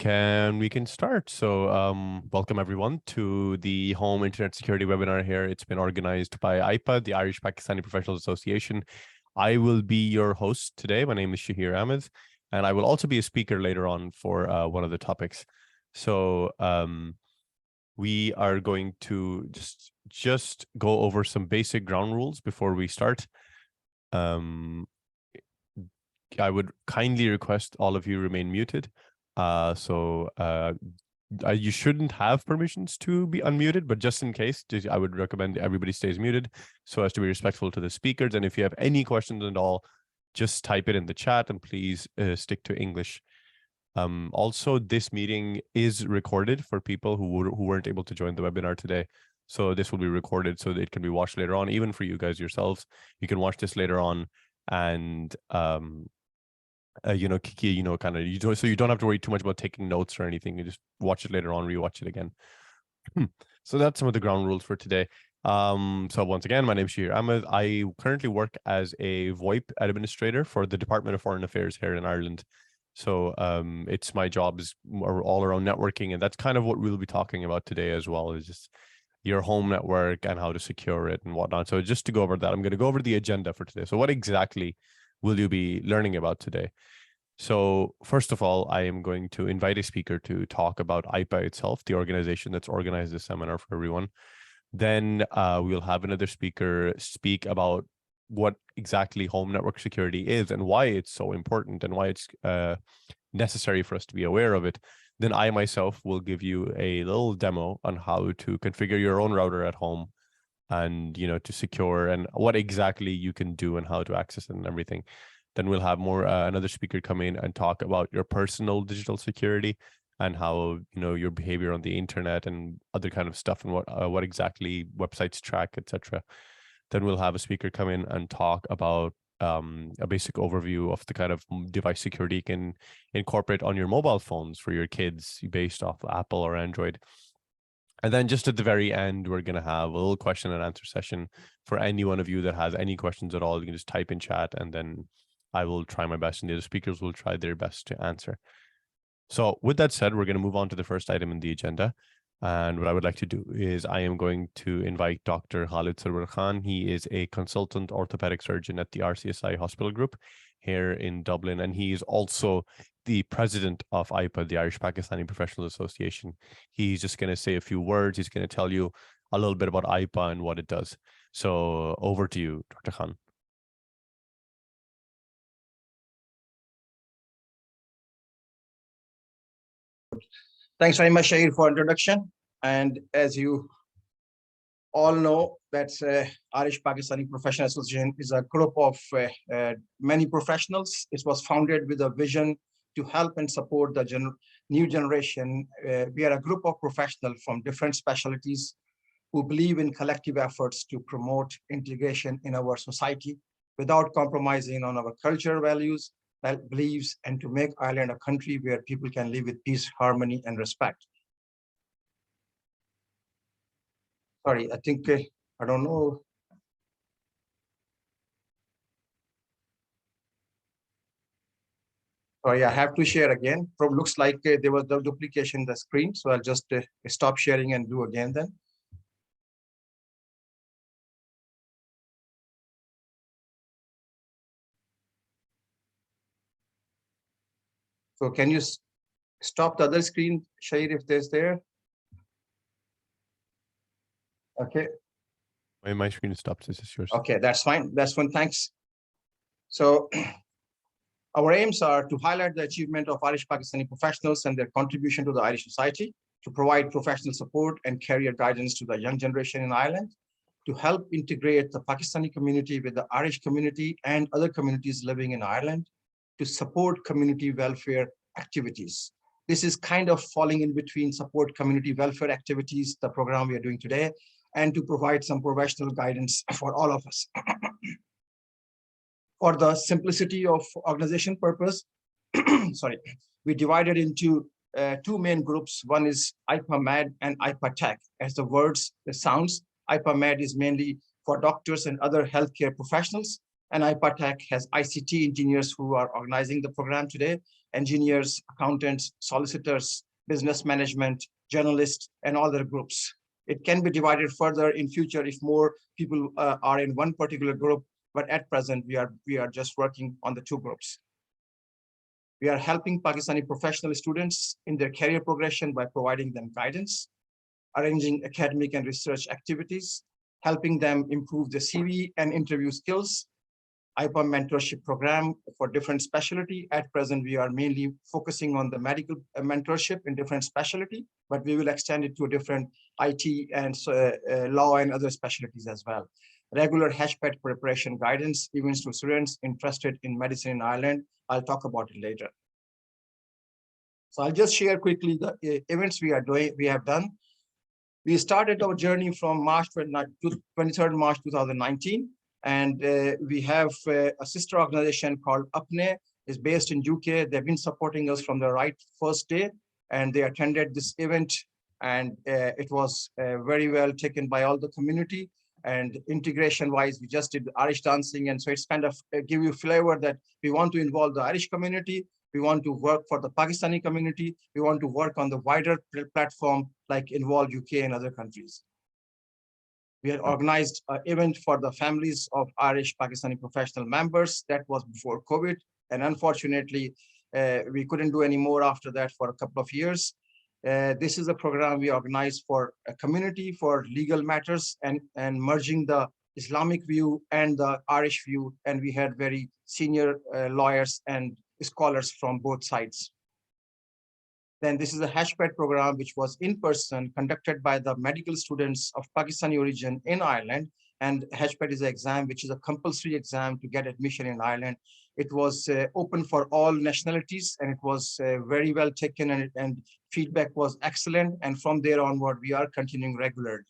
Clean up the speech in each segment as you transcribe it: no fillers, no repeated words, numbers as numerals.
we can start. So welcome everyone to the Home Internet Security webinar here. It's been organized by IPPA, the Irish Pakistani Professionals Association. I will be your host today. My name is Shahir Ahmed, and I will also be a speaker later on for one of the topics. So we are going to just go over some basic ground rules before we start. I would kindly request all of you remain muted. You shouldn't have permissions to be unmuted, but just in case, I would recommend everybody stays muted so as to be respectful to the speakers. And if you have any questions at all, just type it in the chat and please stick to English. Also, this meeting is recorded for people who weren't able to join the webinar today. So this will be recorded so that it can be watched later on, even for you guys yourselves. You can watch this later on and so you don't have to worry too much about taking notes or anything. You just watch it later on, rewatch it again. So that's some of the ground rules for today. So once again, my name is Shahir Ahmed. I currently work as a VoIP administrator for the Department of Foreign Affairs here in Ireland. So it's my job is all around networking, and that's kind of what we'll be talking about today as well, is just your home network and how to secure it and whatnot. So just to go over that, I'm going to go over the agenda for today. So what exactly will you be learning about today? So first of all, I am going to invite a speaker to talk about IPPA itself, the organization that's organized this seminar for everyone. Then we'll have another speaker speak about what exactly home network security is and why it's so important and why it's necessary for us to be aware of it. Then I myself will give you a little demo on how to configure your own router at home and, to secure and what exactly you can do and how to access it and everything. Then we'll have another speaker come in and talk about your personal digital security and how, your behavior on the internet and other kind of stuff and what exactly websites track, etc. Then we'll have a speaker come in and talk about a basic overview of the kind of device security you can incorporate on your mobile phones for your kids based off Apple or Android. And then just at the very end, we're going to have a little question and answer session for any one of you that has any questions at all. You can just type in chat and then I will try my best and the other speakers will try their best to answer. So with that said, we're going to move on to the first item in the agenda. And what I would like to do is I am going to invite Dr. Khalid Sarwar Khan. He is a consultant orthopedic surgeon at the RCSI Hospital Group here in Dublin. And he is also the president of IPPA, the Irish Pakistani Professionals Association. He's just going to say a few words. He's going to tell you a little bit about IPPA and what it does. So over to you, Dr. Khan. Thanks very much, Shahir, for introduction. And as you all know, that's Irish Pakistani Professional Association is a group of many professionals. It was founded with a vision to help and support the new generation. We are a group of professionals from different specialties who believe in collective efforts to promote integration in our society without compromising on our cultural values, beliefs, and to make Ireland a country where people can live with peace, harmony, and respect. Sorry, I think, I don't know. Sorry, I have to share again. Probably looks like there was the duplication in the screen. So I'll just stop sharing and do again then. So can you stop the other screen, Shahir, if there's there? Okay. My screen stopped. This is yours. Okay, that's fine. That's fine. Thanks. So our aims are to highlight the achievement of Irish Pakistani professionals and their contribution to the Irish society, to provide professional support and career guidance to the young generation in Ireland, to help integrate the Pakistani community with the Irish community and other communities living in Ireland, to support community welfare activities. This is kind of falling in between support community welfare activities, the program we are doing today, and to provide some professional guidance for all of us. For the simplicity of organization purpose, sorry, we divided into two main groups. One is IPPA Med and IPPA Tech. As the words sounds, IPPA Med is mainly for doctors and other healthcare professionals, and IPPA Tech has ICT engineers who are organizing the program today. engineers, accountants, solicitors, business management, journalists, and other groups. It can be divided further in future if more people are in one particular group, but at present, we are just working on the two groups. We are helping Pakistani professional students in their career progression by providing them guidance, arranging academic and research activities, helping them improve their CV and interview skills, IPPA mentorship program for different specialty. At present, we are mainly focusing on the medical mentorship in different specialty, but we will extend it to different IT and law and other specialties as well. Regular HPAT preparation guidance, events to students interested in medicine in Ireland. I'll talk about it later. So I'll just share quickly the events we have done. We started our journey from March 23rd March 2019. And we have a sister organization called UPNE, is based in UK. They've been supporting us from the first day, and they attended this event, and it was very well taken by all the community. And integration wise, we just did Irish dancing, and so it's kind of give you flavor that we want to involve the Irish community, we want to work for the Pakistani community, we want to work on the wider platform like involve UK and other countries. We had organized an event for the families of Irish Pakistani professional members. That was before COVID. And unfortunately, we couldn't do any more after that for a couple of years. This is a program we organized for a community for legal matters and merging the Islamic view and the Irish view. And we had very senior lawyers and scholars from both sides. Then this is a HPAT program, which was in person, conducted by the medical students of Pakistani origin in Ireland. And HPAT is an exam, which is a compulsory exam to get admission in Ireland. It was open for all nationalities, and it was very well taken, and feedback was excellent. And from there onward, we are continuing regularly.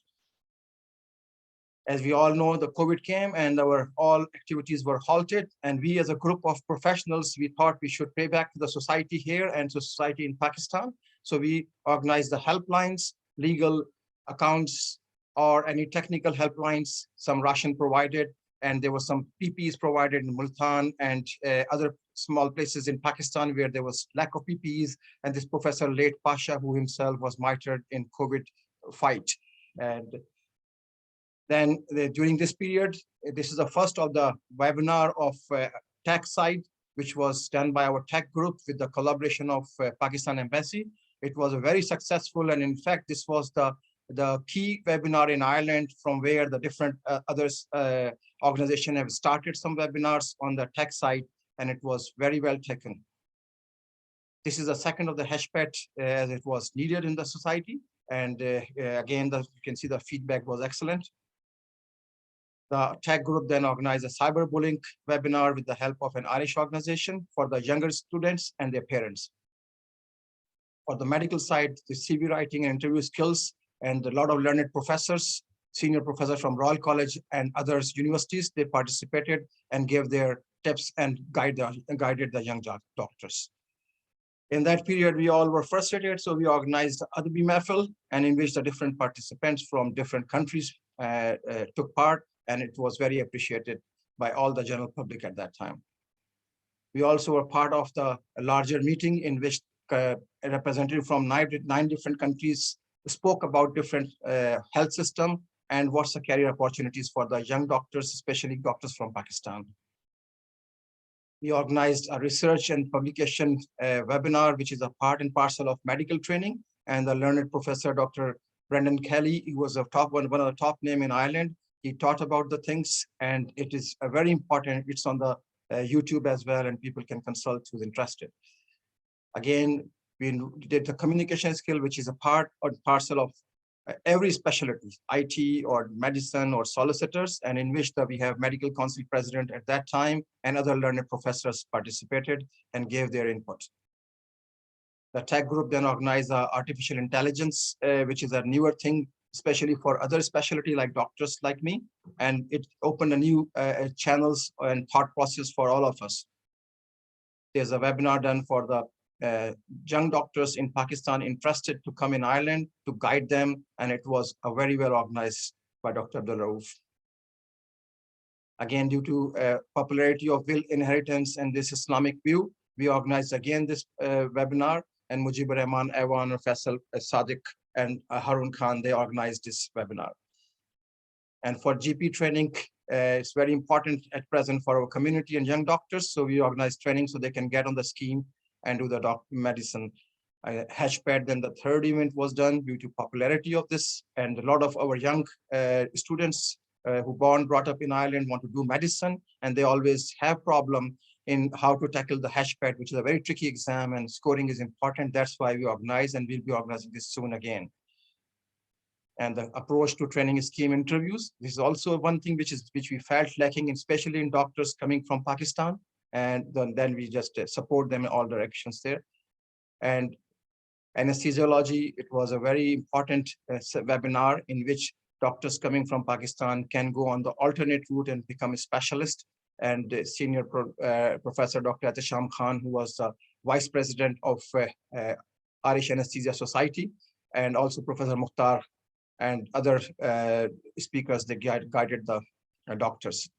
As we all know, the COVID came and our all activities were halted. And we as a group of professionals, we thought we should pay back to the society here and to society in Pakistan. So we organized the helplines, legal accounts, or any technical helplines, some ration provided, and there were some PPEs provided in Multan and other small places in Pakistan where there was lack of PPEs. And this Professor Late Pasha, who himself was martyred in COVID fight. And then during this period, this is the first of the webinar of tech side, which was done by our tech group with the collaboration of Pakistan Embassy. It was a very successful, and in fact, this was the key webinar in Ireland from where the different others organizations have started some webinars on the tech side, and it was very well taken. This is the second of the HPAT as it was needed in the society. And again, you can see the feedback was excellent. The tech group then organized a cyberbullying webinar with the help of an Irish organization for the younger students and their parents. For the medical side, the CV writing and interview skills, and a lot of learned professors, senior professors from Royal College and others universities, they participated and gave their tips and guided the young doctors. In that period, we all were frustrated, so we organized Adabi Mahfil, and in which the different participants from different countries took part, and it was very appreciated by all the general public at that time. We also were part of the larger meeting in which a representative from nine different countries spoke about different health system and what's the career opportunities for the young doctors, especially doctors from Pakistan. We organized a research and publication webinar, which is a part and parcel of medical training. And the learned professor, Dr. Brendan Kelly, he was one of the top name in Ireland. He taught about the things, and it is a very important. It's on the YouTube as well, and people can consult who's interested. Again, we did the communication skill, which is a part or parcel of every specialty, IT or medicine or solicitors, and in which we have medical council president at that time and other learned professors participated and gave their input. The tech group then organized artificial intelligence, which is a newer thing, especially for other specialty like doctors like me, and it opened a new channels and thought process for all of us. There's a webinar done for the young doctors in Pakistan interested to come in Ireland to guide them, and it was a very well organized by Dr. Abdul Rauf. Again, due to popularity of will inheritance and this Islamic view, we organized again this webinar, and Mujibur Rahman, Evan, Faisal, Sadiq, and Harun Khan, they organized this webinar. And for GP training, it's very important at present for our community and young doctors. So we organize training so they can get on the scheme and do the medicine. HashPad, then the third event was done due to popularity of this. And a lot of our young students who brought up in Ireland want to do medicine, and they always have problem in how to tackle the HashPad, which is a very tricky exam, and scoring is important. That's why we organize, and we'll be organizing this soon again. And the approach to training scheme interviews. This is also one thing which we felt lacking, especially in doctors coming from Pakistan. And then we just support them in all directions there. And anesthesiology, it was a very important webinar in which doctors coming from Pakistan can go on the alternate route and become a specialist. And senior Professor Dr. Atisham Khan, who was Vice President of Irish Anesthesia Society, and also Professor Mukhtar and other speakers, they guided the doctors.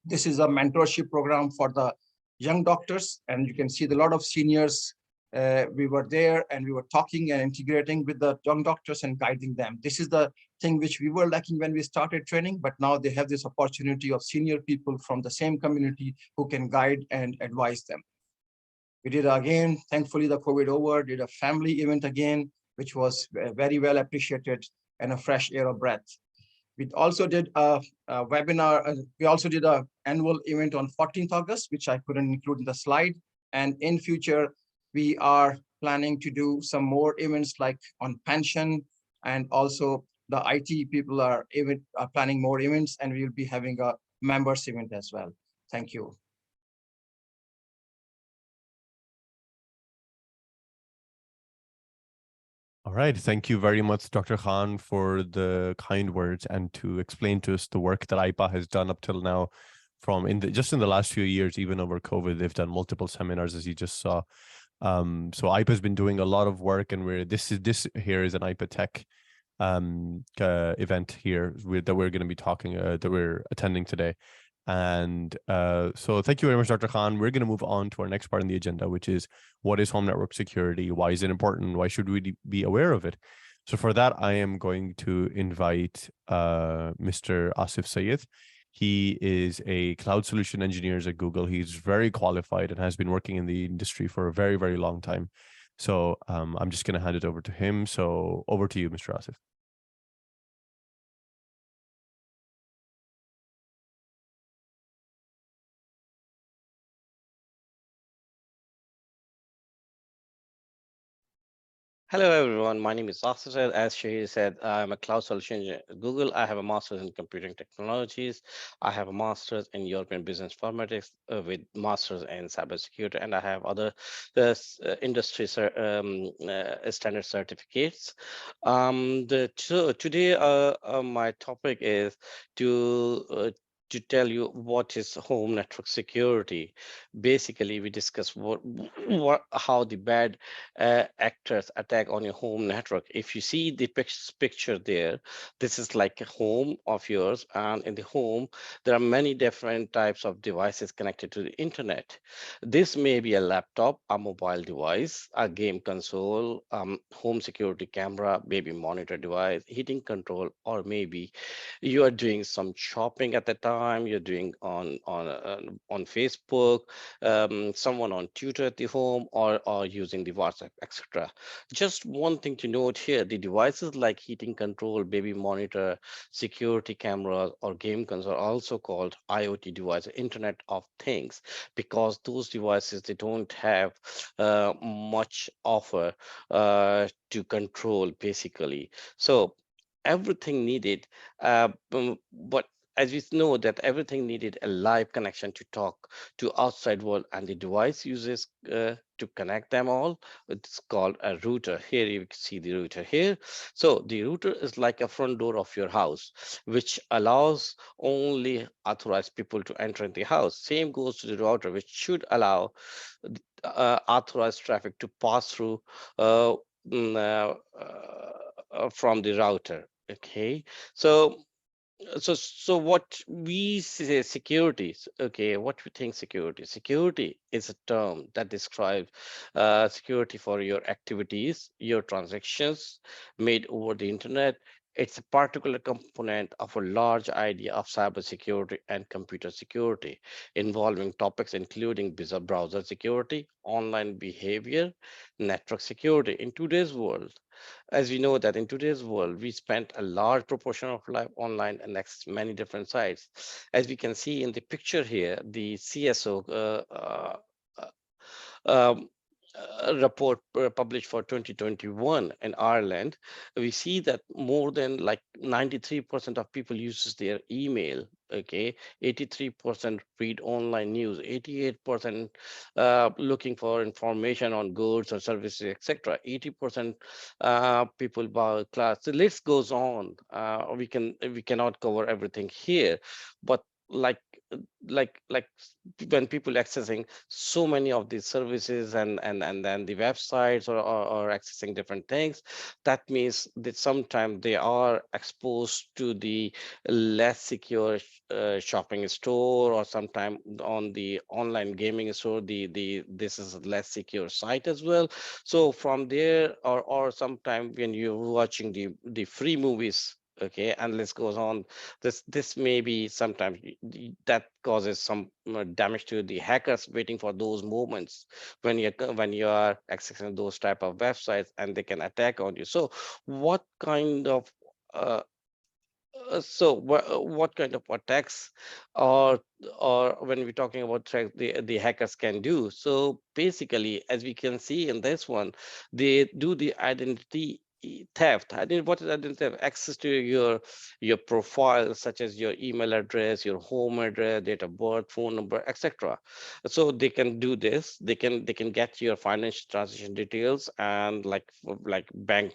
This is a mentorship program for the young doctors, and you can see a lot of seniors. We were there and we were talking and integrating with the young doctors and guiding them. This is the thing which we were lacking when we started training, but now they have this opportunity of senior people from the same community who can guide and advise them. We did again, thankfully the COVID over, did a family event again, which was very well appreciated, and a fresh air of breath. We also did a webinar. We also did an annual event on 14th August, which I couldn't include in the slide. And in future, we are planning to do some more events like on pension, and also the IT people are planning more events, and we will be having a members event as well. Thank you. All right. Thank you very much, Dr. Khan, for the kind words and to explain to us the work that IPA has done up till now. Just in the last few years, even over COVID, they've done multiple seminars, as you just saw. So IPA has been doing a lot of work, and this here is an IPA Tech event here that we're going to be talking that we're attending today. And so thank you very much, Dr. Khan. We're going to move on to our next part on the agenda, which is what is home network security? Why is it important? Why should we be aware of it? So for that, I am going to invite Mr. Asif Sayed. He is a cloud solution engineer at Google. He's very qualified and has been working in the industry for a very, very long time. So I'm just going to hand it over to him. So over to you, Mr. Asif. Hello, everyone. My name is Asif. As Shahir said, I'm a cloud solution engineer at Google. I have a master's in computing technologies. I have a master's in European business informatics with master's in cybersecurity, and I have other industry standard certificates. Today, my topic is to tell you what is home network security. Basically, we discuss how the bad actors attack on your home network. If you see the picture there, this is like a home of yours, and in the home there are many different types of devices connected to the internet. This may be a laptop, a mobile device, a game console, home security camera, maybe monitor device, heating control, or maybe you are doing some shopping at the time, you're doing on Facebook, someone on Twitter at the home, or using the WhatsApp, etc. Just one thing to note here, the devices like heating control, baby monitor, security cameras, or game console are also called IoT devices, Internet of Things, because those devices, they don't have much offer to control basically. So everything needed, but as we know that everything needed a live connection to talk to outside world, and the device uses to connect them all. It's called a router. Here you can see the router here. So the router is like a front door of your house, which allows only authorized people to enter in the house. Same goes to the router, which should allow authorized traffic to pass through from the router. Okay, so So what we say security, okay, what we think security is a term that describes security for your activities, your transactions made over the internet. It's a particular component of a large idea of cybersecurity and computer security, involving topics including browser security, online behavior, network security. In today's world, as we know that in today's world, we spend a large proportion of life online and access many different sites. As we can see in the picture here, the CSO um, report published for 2021 in Ireland, we see that more than like 93% of people uses their email. Okay, 83% read online news, 88% looking for information on goods or services, etc. 80% people buy class. The list goes on. We cannot cover everything here, but like when people accessing so many of these services and then the websites or accessing different things, that means that sometimes they are exposed to the less secure shopping store, or sometime on the online gaming store, the this is a less secure site as well. So from there, or sometime when you're watching the free movies, okay, and list goes on, this may be sometimes that causes some damage to the hackers waiting for those moments when you are accessing those type of websites, and they can attack on you. So what kind of uh, what kind of attacks, or when we're talking about threats, the hackers can do? So basically, as we can see in this one, they do the identity theft. What is identity theft? Access to your profile, such as your email address, your home address, date of birth, phone number, etc. So they can do this. They can get your financial transaction details, and like bank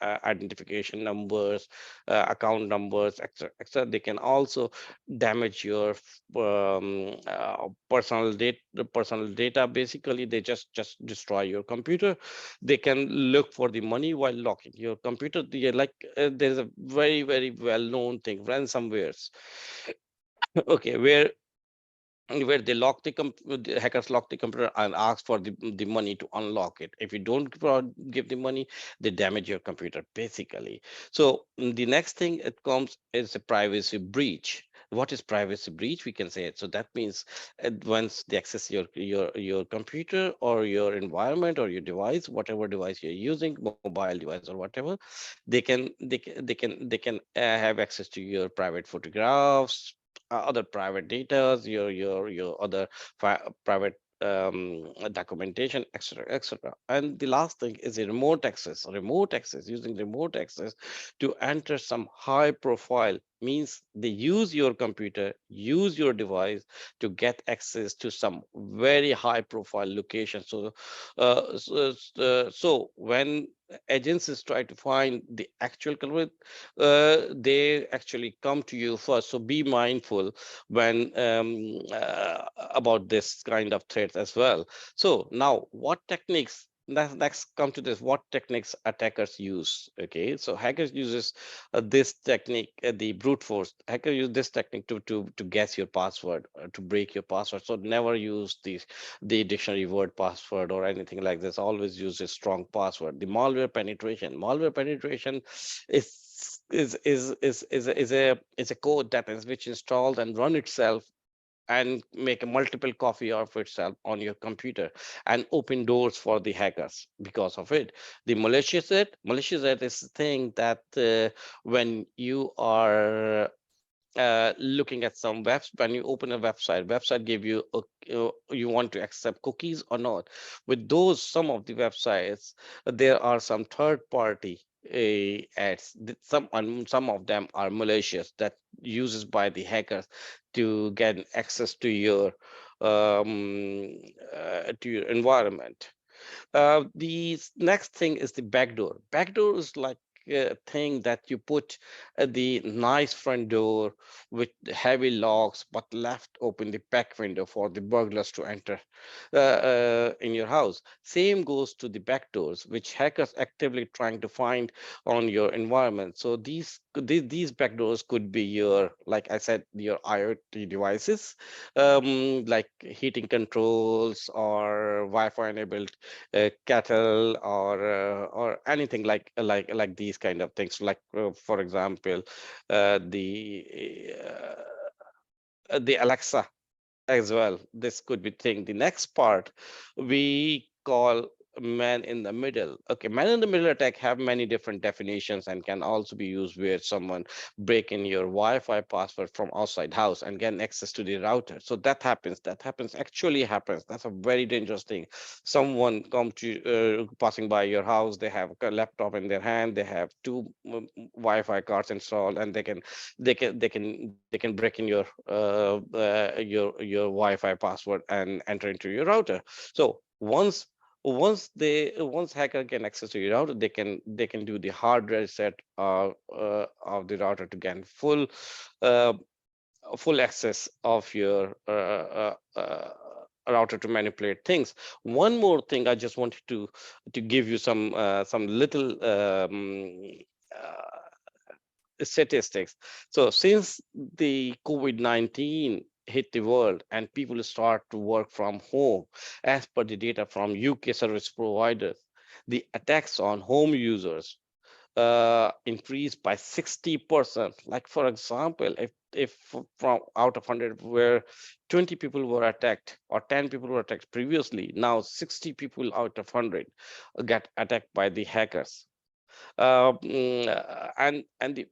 identification numbers, account numbers, etc., etc. They can also damage your personal data. Basically, they just destroy your computer. They can look for the money while locking your computer. There's a very well known thing, ransomwares. Okay, where they lock the hackers lock the computer and ask for the money to unlock it. If you don't give the money, they damage your computer basically. So the next thing it comes is a privacy breach. What is privacy breach? We can say it. So that means once they access your computer or your environment or your device, whatever device you're using, mobile device or whatever, they can have access to your private photographs, other private data, your other private documentation, etc., etc. And the last thing is a remote access. Remote access, using remote access to enter some high profile, means they use your computer, use your device to get access to some very high profile location. So when agencies try to find the actual culprit, they actually come to you first. So be mindful when about this kind of threats as well. So now, what techniques? Next, come to this. What techniques attackers use? Okay, so hackers uses this technique, the brute force. Hacker use this technique to guess your password, to break your password. So never use the dictionary word password or anything like this. Always use a strong password. The malware penetration. Malware penetration is a code that is which installed and run itself and make a multiple copy of itself on your computer and open doors for the hackers because of it. The malicious act is the thing that when you are looking at some webs, when you open a website give you you want to accept cookies or not. With those, some of the websites, there are some third party ads. Some of them are malicious, that uses by the hackers to get access to your environment. The next thing is the backdoor. Backdoor is like thing that you put the nice front door with heavy locks, but left open the back window for the burglars to enter in your house. Same goes to the back doors, which hackers actively trying to find on your environment. So these back doors could be your, like I said, your IoT devices, like heating controls or Wi-Fi enabled kettle or anything like these kind of things. Like for example, the Alexa as well. This could be thing. The next part we call man in the middle. Okay, man in the middle attack have many different definitions and can also be used where someone break in your Wi-Fi password from outside house and gain access to the router. So that happens. That happens. Actually happens. That's a very dangerous thing. Someone come to passing by your house. They have a laptop in their hand. They have two Wi-Fi cards installed, and they can break in your Wi-Fi password and enter into your router. So once hacker can access to your router, they can do the hard reset of the router to gain uh, full access of your router to manipulate things. One more thing I just wanted to give you some little statistics. So since the COVID-19 hit the world and people start to work from home, as per the data from UK service providers, the attacks on home users increased by 60%. Like for example, if from out of 100 where 20 people were attacked or 10 people were attacked previously, now 60 people out of 100 get attacked by the hackers. And the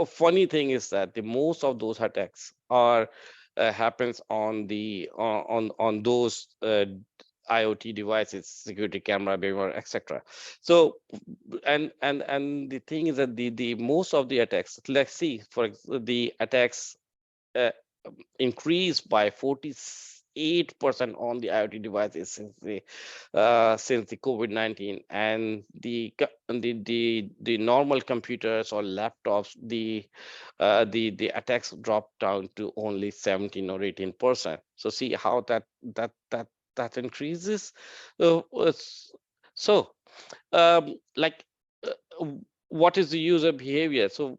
funny thing is that the most of those attacks are happens on the on those IoT devices, security camera, beamer, etc. So, and the thing is that the most of the attacks, let's see, the attacks uh, increased by 48% on the IoT devices since the COVID-19, and the normal computers or laptops, the attacks dropped down to only 17 or 18%. So see how that increases. So like what is the user behavior? So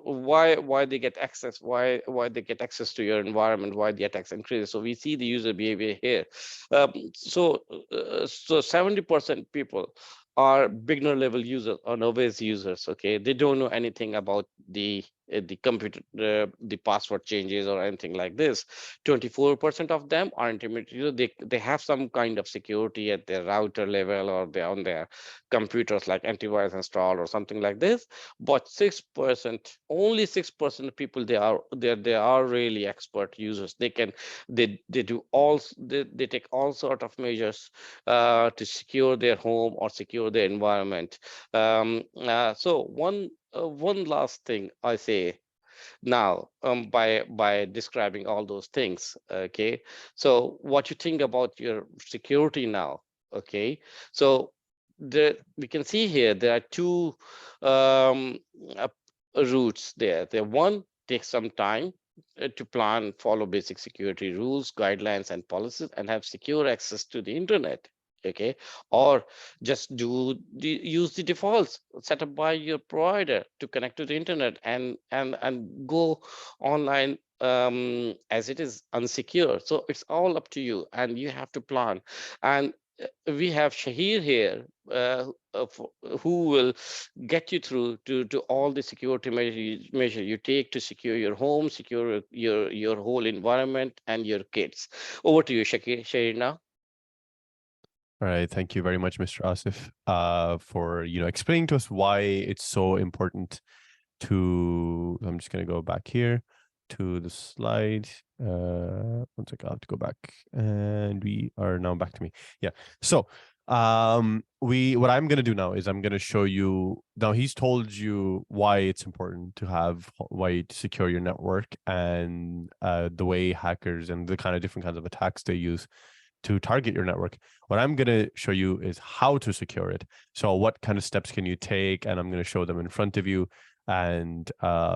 why they get access, why they get access to your environment, why the attacks increase? So we see the user behavior here. So 70% people are beginner level users or novice users. Okay, they don't know anything about the computer, the password changes or anything like this. 24% of them are intermediate users. They have some kind of security at their router level or they on their computers, like antivirus installed or something like this. But 6%, only 6% of people, they are really expert users. They do all, they take all sort of measures to secure their home or secure their environment. So one last thing I say now, by describing all those things. Okay, so what you think about your security now? Okay, so we can see here there are two um, uh, routes there. One takes some time to plan, follow basic security rules, guidelines, and policies, and have secure access to the internet. Okay, or just use the defaults set up by your provider to connect to the internet and go online as it is unsecure. So it's all up to you, and you have to plan. And we have Shahir here, who will get you through to all the security measure you take to secure your home, secure your whole environment and your kids. Over to you, Shahir now. All right, thank you very much, Mr. Asif, for explaining to us why it's so important to. I'm just gonna go back here to the slide. One second, I have to go back, and we are now back to me. Yeah. So, what I'm gonna do now is I'm gonna show you. Now he's told you why it's important to have why to secure your network and the way hackers and the kind of different kinds of attacks they use to target your network. What I'm going to show you is how to secure it. So what kind of steps can you take? And I'm going to show them in front of you. And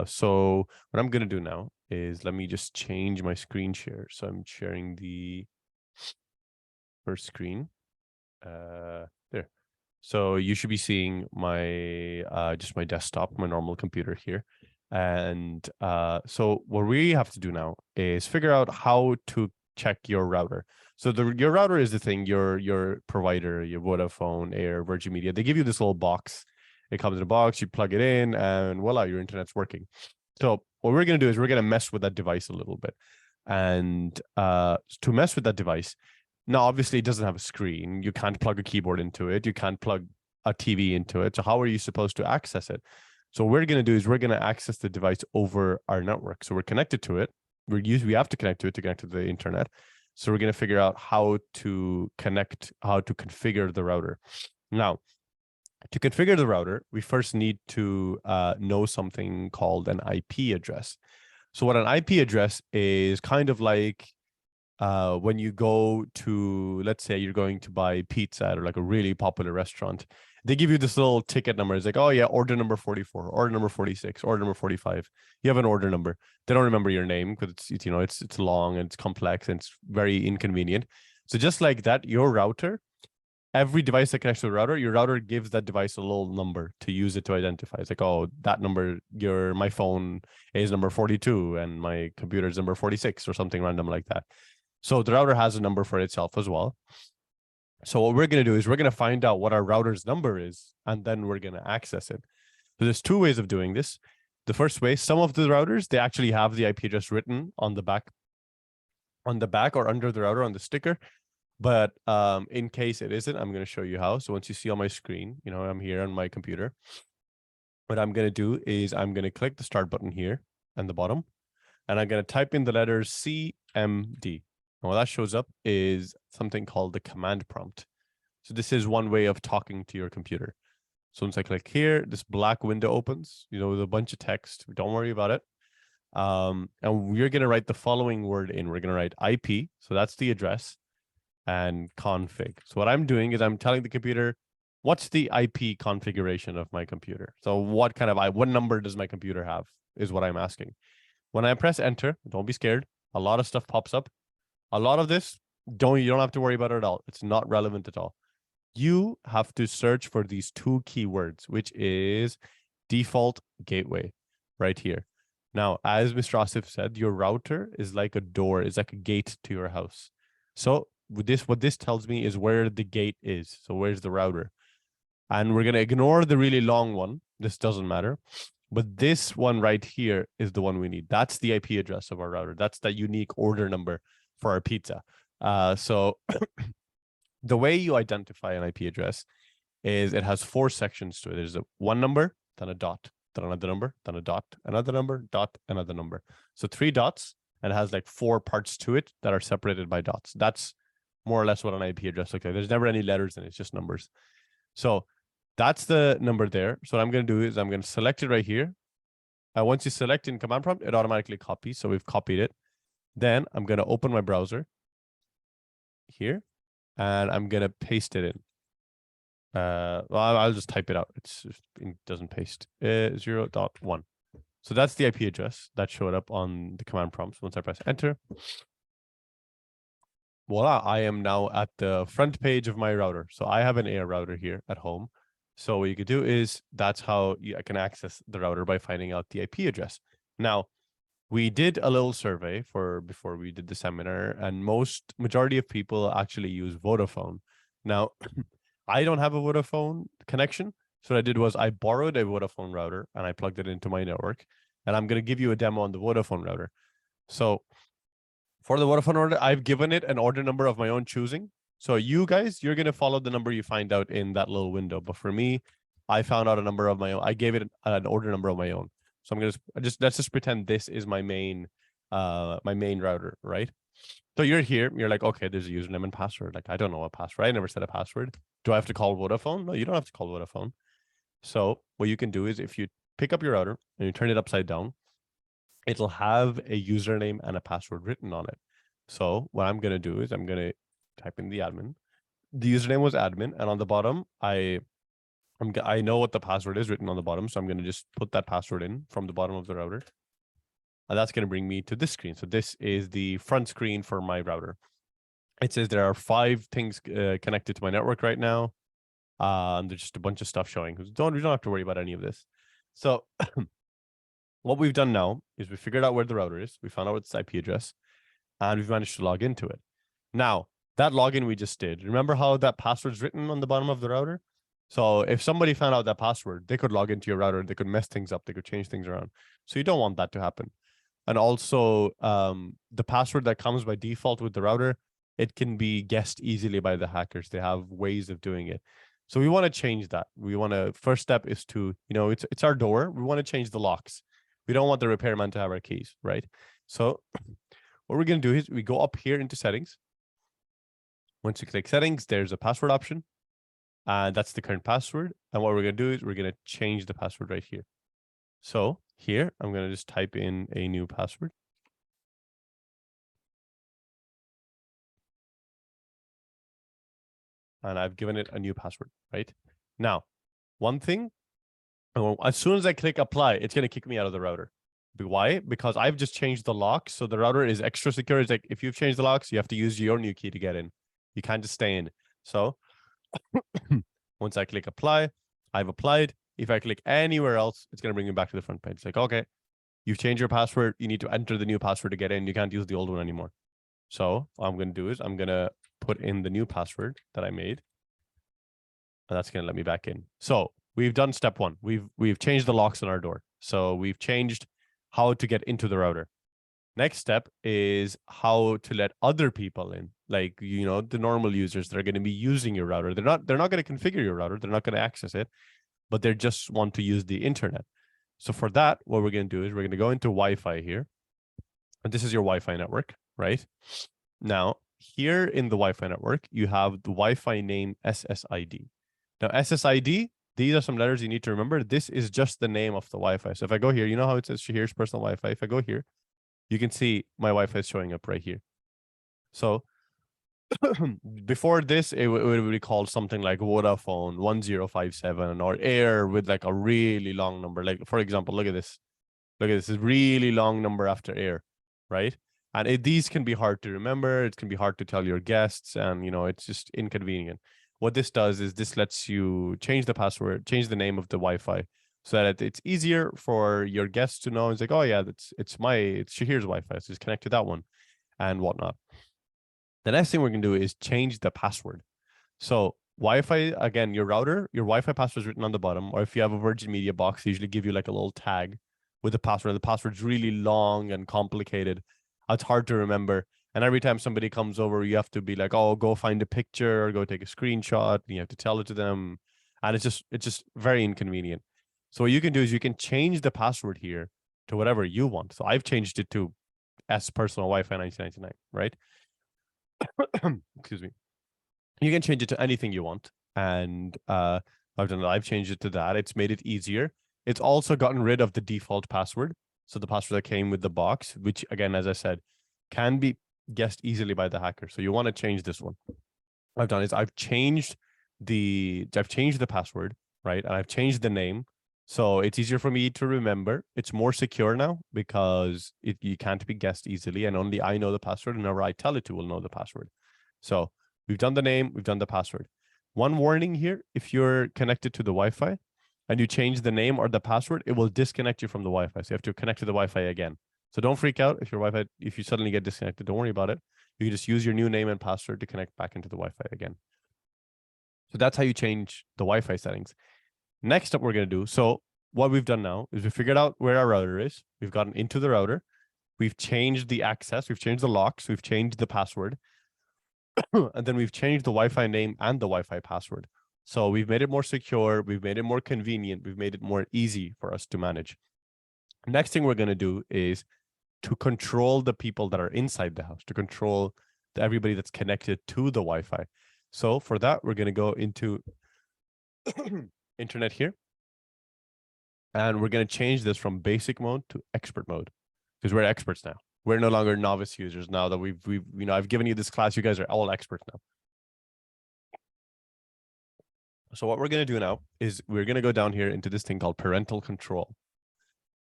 so what I'm going to do now is let me just change my screen share. So I'm sharing the first screen. There. So you should be seeing my just my desktop, my normal computer here. And so what we have to do now is figure out how to check your router. So your router is the thing, your provider, your Vodafone, Air, Virgin Media. They give you this little box. It comes in a box, you plug it in, and voila, your internet's working. So what we're going to do is we're going to mess with that device a little bit. And to mess with that device, now, obviously, it doesn't have a screen. You can't plug a keyboard into it. You can't plug a TV into it. So how are you supposed to access it? So what we're going to do is we're going to access the device over our network. So we're connected to it. We have to connect to it to connect to the internet. So we're going to figure out how to configure the router. Now, to configure the router, we first need to know something called an IP address. So what an IP address is kind of like when you go to, let's say you're going to buy pizza at like a really popular restaurant, they give you this little ticket number. It's like, oh yeah, order number 44, order number 46, order number 45. You have an order number. They don't remember your name because it's long and it's complex and it's very inconvenient. So just like that, your router, every device that connects to the router, your router gives that device a little number to use it to identify. It's like, oh, that number, my phone is number 42 and my computer is number 46 or something random like that. So the router has a number for itself as well. So what we're going to do is we're going to find out what our router's number is, and then we're going to access it. So there's two ways of doing this. The first way, some of the routers, they actually have the IP address written on the back or under the router on the sticker. But in case it isn't, I'm going to show you how. So once you see on my screen, I'm here on my computer. What I'm going to do is I'm going to click the start button here on the bottom, and I'm going to type in the letters CMD. And what that shows up is something called the command prompt. So this is one way of talking to your computer. So once I click here, this black window opens, with a bunch of text. Don't worry about it. And we're going to write the following word in. We're going to write IP. So that's the address, and config. So what I'm doing is I'm telling the computer, what's the IP configuration of my computer? So what number does my computer have is what I'm asking. When I press enter, don't be scared. A lot of stuff pops up. A lot of this, you don't have to worry about it at all. It's not relevant at all. You have to search for these two keywords, which is default gateway right here. Now, as Mr. Asif said, your router is like a door, is like a gate to your house. So with this, what this tells me is where the gate is. So where's the router? And we're going to ignore the really long one. This doesn't matter. But this one right here is the one we need. That's the IP address of our router. That's that unique order number for our pizza. So the way you identify an IP address is it has 4 sections to it. There's a one number, then a dot, then another number, then a dot, another number, dot, another number. So 3 dots, and it has like 4 parts to it that are separated by dots. That's more or less what an IP address looks like. There's never any letters in it, it's just numbers. So that's the number there. So what I'm going to do is I'm going to select it right here. Once you select in command prompt, it automatically copies. So we've copied it. Then I'm going to open my browser here, and I'm going to paste it in. Well, I'll just type it out. It doesn't paste. 0.1. So that's the IP address that showed up on the command prompts. Once I press enter, voila, I am now at the front page of my router. So I have an Air router here at home. So what you could do is that's how I can access the router, by finding out the IP address. Now, we did a little survey before we did the seminar, and majority of people actually use Vodafone. Now, I don't have a Vodafone connection. So what I did was I borrowed a Vodafone router and I plugged it into my network. And I'm going to give you a demo on the Vodafone router. So for the Vodafone order, I've given it an order number of my own choosing. So you guys, you're going to follow the number you find out in that little window. But for me, I found out a number of my own. I gave it an order number of my own. So I'm going to let's just pretend this is my main router, right? So you're here, you're like, okay, there's a username and password. Like, I don't know a password. I never set a password. Do I have to call Vodafone? No, you don't have to call Vodafone. So what you can do is if you pick up your router and you turn it upside down, it'll have a username and a password written on it. So what I'm going to do is I'm going to type in the admin. The username was admin, and on the bottom, I know what the password is written on the bottom, so I'm going to just put that password in from the bottom of the router. And that's going to bring me to this screen. So this is the front screen for my router. It says there are 5 things connected to my network right now. And there's just a bunch of stuff showing. We don't have to worry about any of this. So what we've done now is we figured out where the router is. We found out its IP address, and we've managed to log into it. Now, that login we just did, remember how that password's written on the bottom of the router? So if somebody found out that password, they could log into your router, they could mess things up, they could change things around. So you don't want that to happen. And also, the password that comes by default with the router, it can be guessed easily by the hackers. They have ways of doing it. So we want to change that. We want to, first step is to, it's our door. We want to change the locks. We don't want the repairman to have our keys, right? So what we're going to do is we go up here into settings. Once you click settings, there's a password option. And that's the current password. And what we're going to do is we're going to change the password right here. So here, I'm going to just type in a new password. And I've given it a new password, right? Now, one thing, as soon as I click apply, it's going to kick me out of the router. Why? Because I've just changed the locks. So the router is extra secure. It's like, if you've changed the locks, you have to use your new key to get in. You can't just stay in. So once I click apply, I've applied. If I click anywhere else, it's going to bring me back to the front page. It's like, okay, you've changed your password. You need to enter the new password to get in. You can't use the old one anymore. So what I'm going to do is I'm going to put in the new password that I made. And that's going to let me back in. So we've done step 1. We've changed the locks on our door. So we've changed how to get into the router. Next step is how to let other people in, like, the normal users that are going to be using your router. They're not going to configure your router. They're not going to access it, but they just want to use the internet. So for that, what we're going to do is we're going to go into Wi-Fi here. And this is your Wi-Fi network, right? Now, here in the Wi-Fi network, you have the Wi-Fi name SSID. Now, SSID, these are some letters you need to remember. This is just the name of the Wi-Fi. So if I go here, you know how it says here's personal Wi-Fi. If I go here, you can see my Wi-Fi is showing up right here. So before this, it would be called something like Vodafone 1057 or Air with like a really long number. Like, for example, look at this. Look at this. It's a really long number after Air, right? And these can be hard to remember. It can be hard to tell your guests, and it's just inconvenient. What this does is this lets you change the password, change the name of the Wi-Fi, so that it's easier for your guests to know. It's like, oh yeah, it's Shahir's Wi-Fi, so just connect to that one and whatnot. The next thing we're going to do is change the password. So Wi-Fi, again, your router, your Wi-Fi password is written on the bottom, or if you have a Virgin Media box, they usually give you like a little tag with the password. The password's really long and complicated. It's hard to remember. And every time somebody comes over, you have to be like, oh, go find a picture or go take a screenshot. And you have to tell it to them. And it's just very inconvenient. So what you can do is you can change the password here to whatever you want. So I've changed it to S personal Wi-Fi 1999, right? Excuse me. You can change it to anything you want. And I've done that. I've changed it to that. It's made it easier. It's also gotten rid of the default password. So the password that came with the box, which again, as I said, can be guessed easily by the hacker. So you want to change this one. What I've done is I've changed the password, right? And I've changed the name. So it's easier for me to remember. It's more secure now because you can't be guessed easily, and only I know the password, and whoever I tell it to will know the password. So we've done the name, we've done the password. One warning here, if you're connected to the Wi-Fi and you change the name or the password, it will disconnect you from the Wi-Fi. So you have to connect to the Wi-Fi again. So don't freak out if you suddenly get disconnected. Don't worry about it. You can just use your new name and password to connect back into the Wi-Fi again. So that's how you change the Wi-Fi settings. Next up, we're going to do, so what we've done now is we figured out where our router is. We've gotten into the router. We've changed the access. We've changed the locks. We've changed the password. And then we've changed the Wi-Fi name and the Wi-Fi password. So we've made it more secure. We've made it more convenient. We've made it more easy for us to manage. Next thing we're going to do is to control the people that are inside the house, to control everybody that's connected to the Wi-Fi. So for that, we're going to go into internet here. And we're going to change this from basic mode to expert mode because we're experts now. We're no longer novice users now that we've I've given you this class. You guys are all experts now. So what we're going to do now is we're going to go down here into this thing called parental control.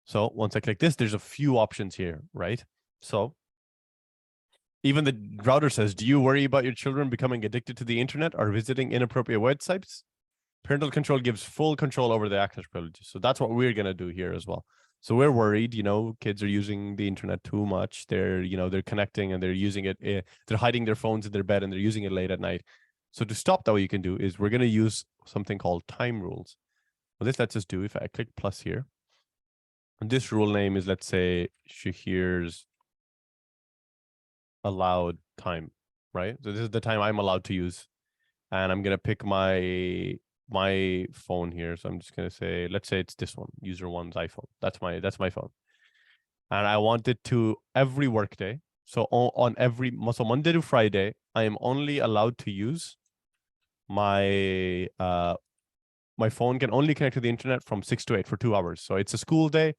So once I click this, there's a few options here, right? So even the router says, do you worry about your children becoming addicted to the internet or visiting inappropriate websites? Parental control gives full control over the access privileges. So that's what we're going to do here as well. So we're worried, kids are using the internet too much. They're, they're connecting and they're using it. They're hiding their phones in their bed and they're using it late at night. So to stop that, what you can do is we're going to use something called time rules. What this lets us do, if I click plus here, and this rule name is, let's say, Shahir's allowed time, right? So this is the time I'm allowed to use. And I'm going to pick my phone here. So I'm just going to say, let's say it's this one, user one's iPhone. That's my phone. And I want it to every workday. So on so Monday to Friday, I am only allowed to use my phone can only connect to the internet from 6 to 8 for 2 hours. So it's a school day.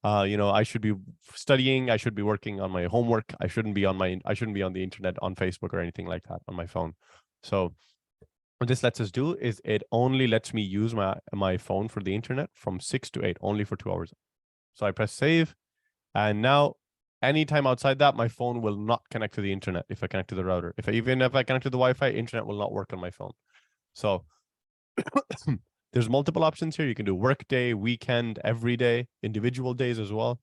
I should be studying. I should be working on my homework. I shouldn't be on the internet, on Facebook or anything like that on my phone. So what this lets us do is it only lets me use my phone for the internet from 6 to 8, only for 2 hours. So I press save. And now anytime outside that, my phone will not connect to the internet if I connect to the router. Even if I connect to the Wi-Fi, internet will not work on my phone. So there's multiple options here. You can do workday, weekend, every day, individual days as well.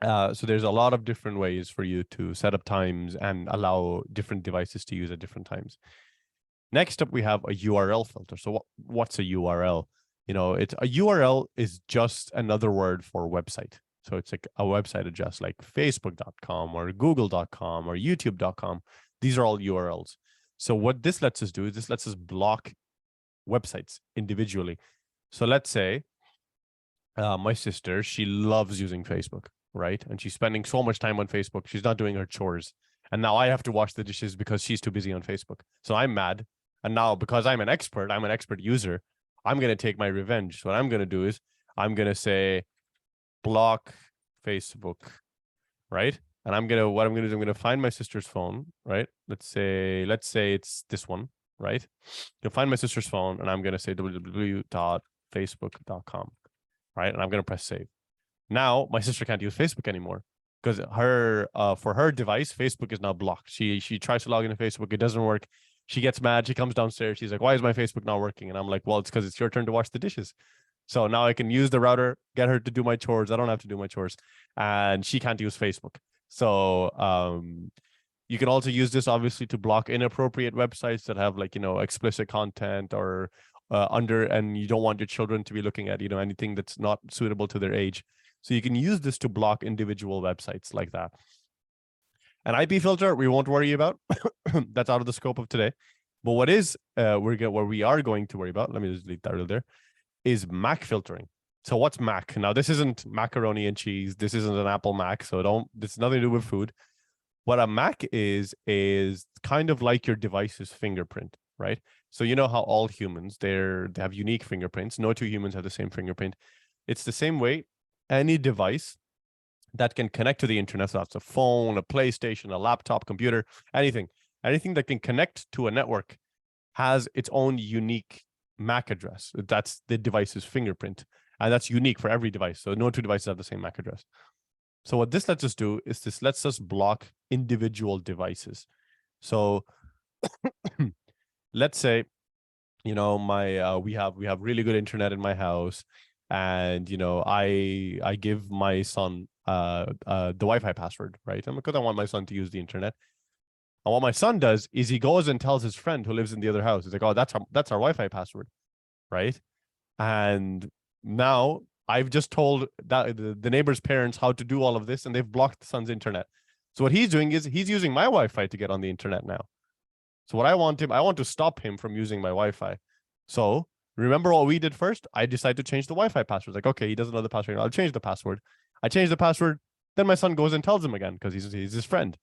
So there's a lot of different ways for you to set up times and allow different devices to use at different times. Next up, we have a URL filter. So what's a URL? It's a URL is just another word for website. So it's like a website address like facebook.com or google.com or youtube.com. These are all URLs. So what this lets us do is this lets us block websites individually. So let's say my sister, she loves using Facebook, right? And she's spending so much time on Facebook. She's not doing her chores. And now I have to wash the dishes because she's too busy on Facebook. So I'm mad. And now because I'm an expert user, I'm going to take my revenge. So what I'm going to do is I'm going to say block Facebook, right? And what I'm going to do is I'm going to find my sister's phone, right? Let's say it's this one, right? You'll find my sister's phone and I'm going to say www.facebook.com, right? And I'm going to press save. Now my sister can't use Facebook anymore because for her device, Facebook is now blocked. She tries to log into Facebook. It doesn't work. She gets mad. She comes downstairs. She's like, why is my Facebook not working? And I'm like, well, it's because it's your turn to wash the dishes. So now I can use the router, get her to do my chores. I don't have to do my chores. And she can't use Facebook. So you can also use this, obviously, to block inappropriate websites that have explicit content or and you don't want your children to be looking at, anything that's not suitable to their age. So you can use this to block individual websites like that. An IP filter, we won't worry about. That's out of the scope of today. But what we are going to worry about, let me just delete that right there, is MAC filtering. So what's MAC? Now, this isn't macaroni and cheese. This isn't an Apple Mac. So this is nothing to do with food. What a MAC is kind of like your device's fingerprint, right? So you know how all humans, they have unique fingerprints. No two humans have the same fingerprint. It's the same way. Any device that can connect to the internet, so that's a phone, a PlayStation, a laptop, computer, anything that can connect to a network has its own unique MAC address. That's the device's fingerprint, and that's unique for every device. So no two devices have the same MAC address. So what this lets us do is this lets us block individual devices. So let's say, we have really good internet in my house, and I give my son the Wi-Fi password, right? And because I want my son to use the internet. And what my son does is he goes and tells his friend who lives in the other house. He's like, oh, that's our Wi-Fi password, right? And now I've just told that the neighbor's parents how to do all of this, and they've blocked the son's internet. So what he's doing is he's using my Wi-Fi to get on the internet now. So what I want to stop him from using my Wi-Fi. So remember what we did first? I decided to change the Wi-Fi password. Like, okay, he doesn't know the password. I'll change the password. I change the password. Then my son goes and tells him again because he's his friend.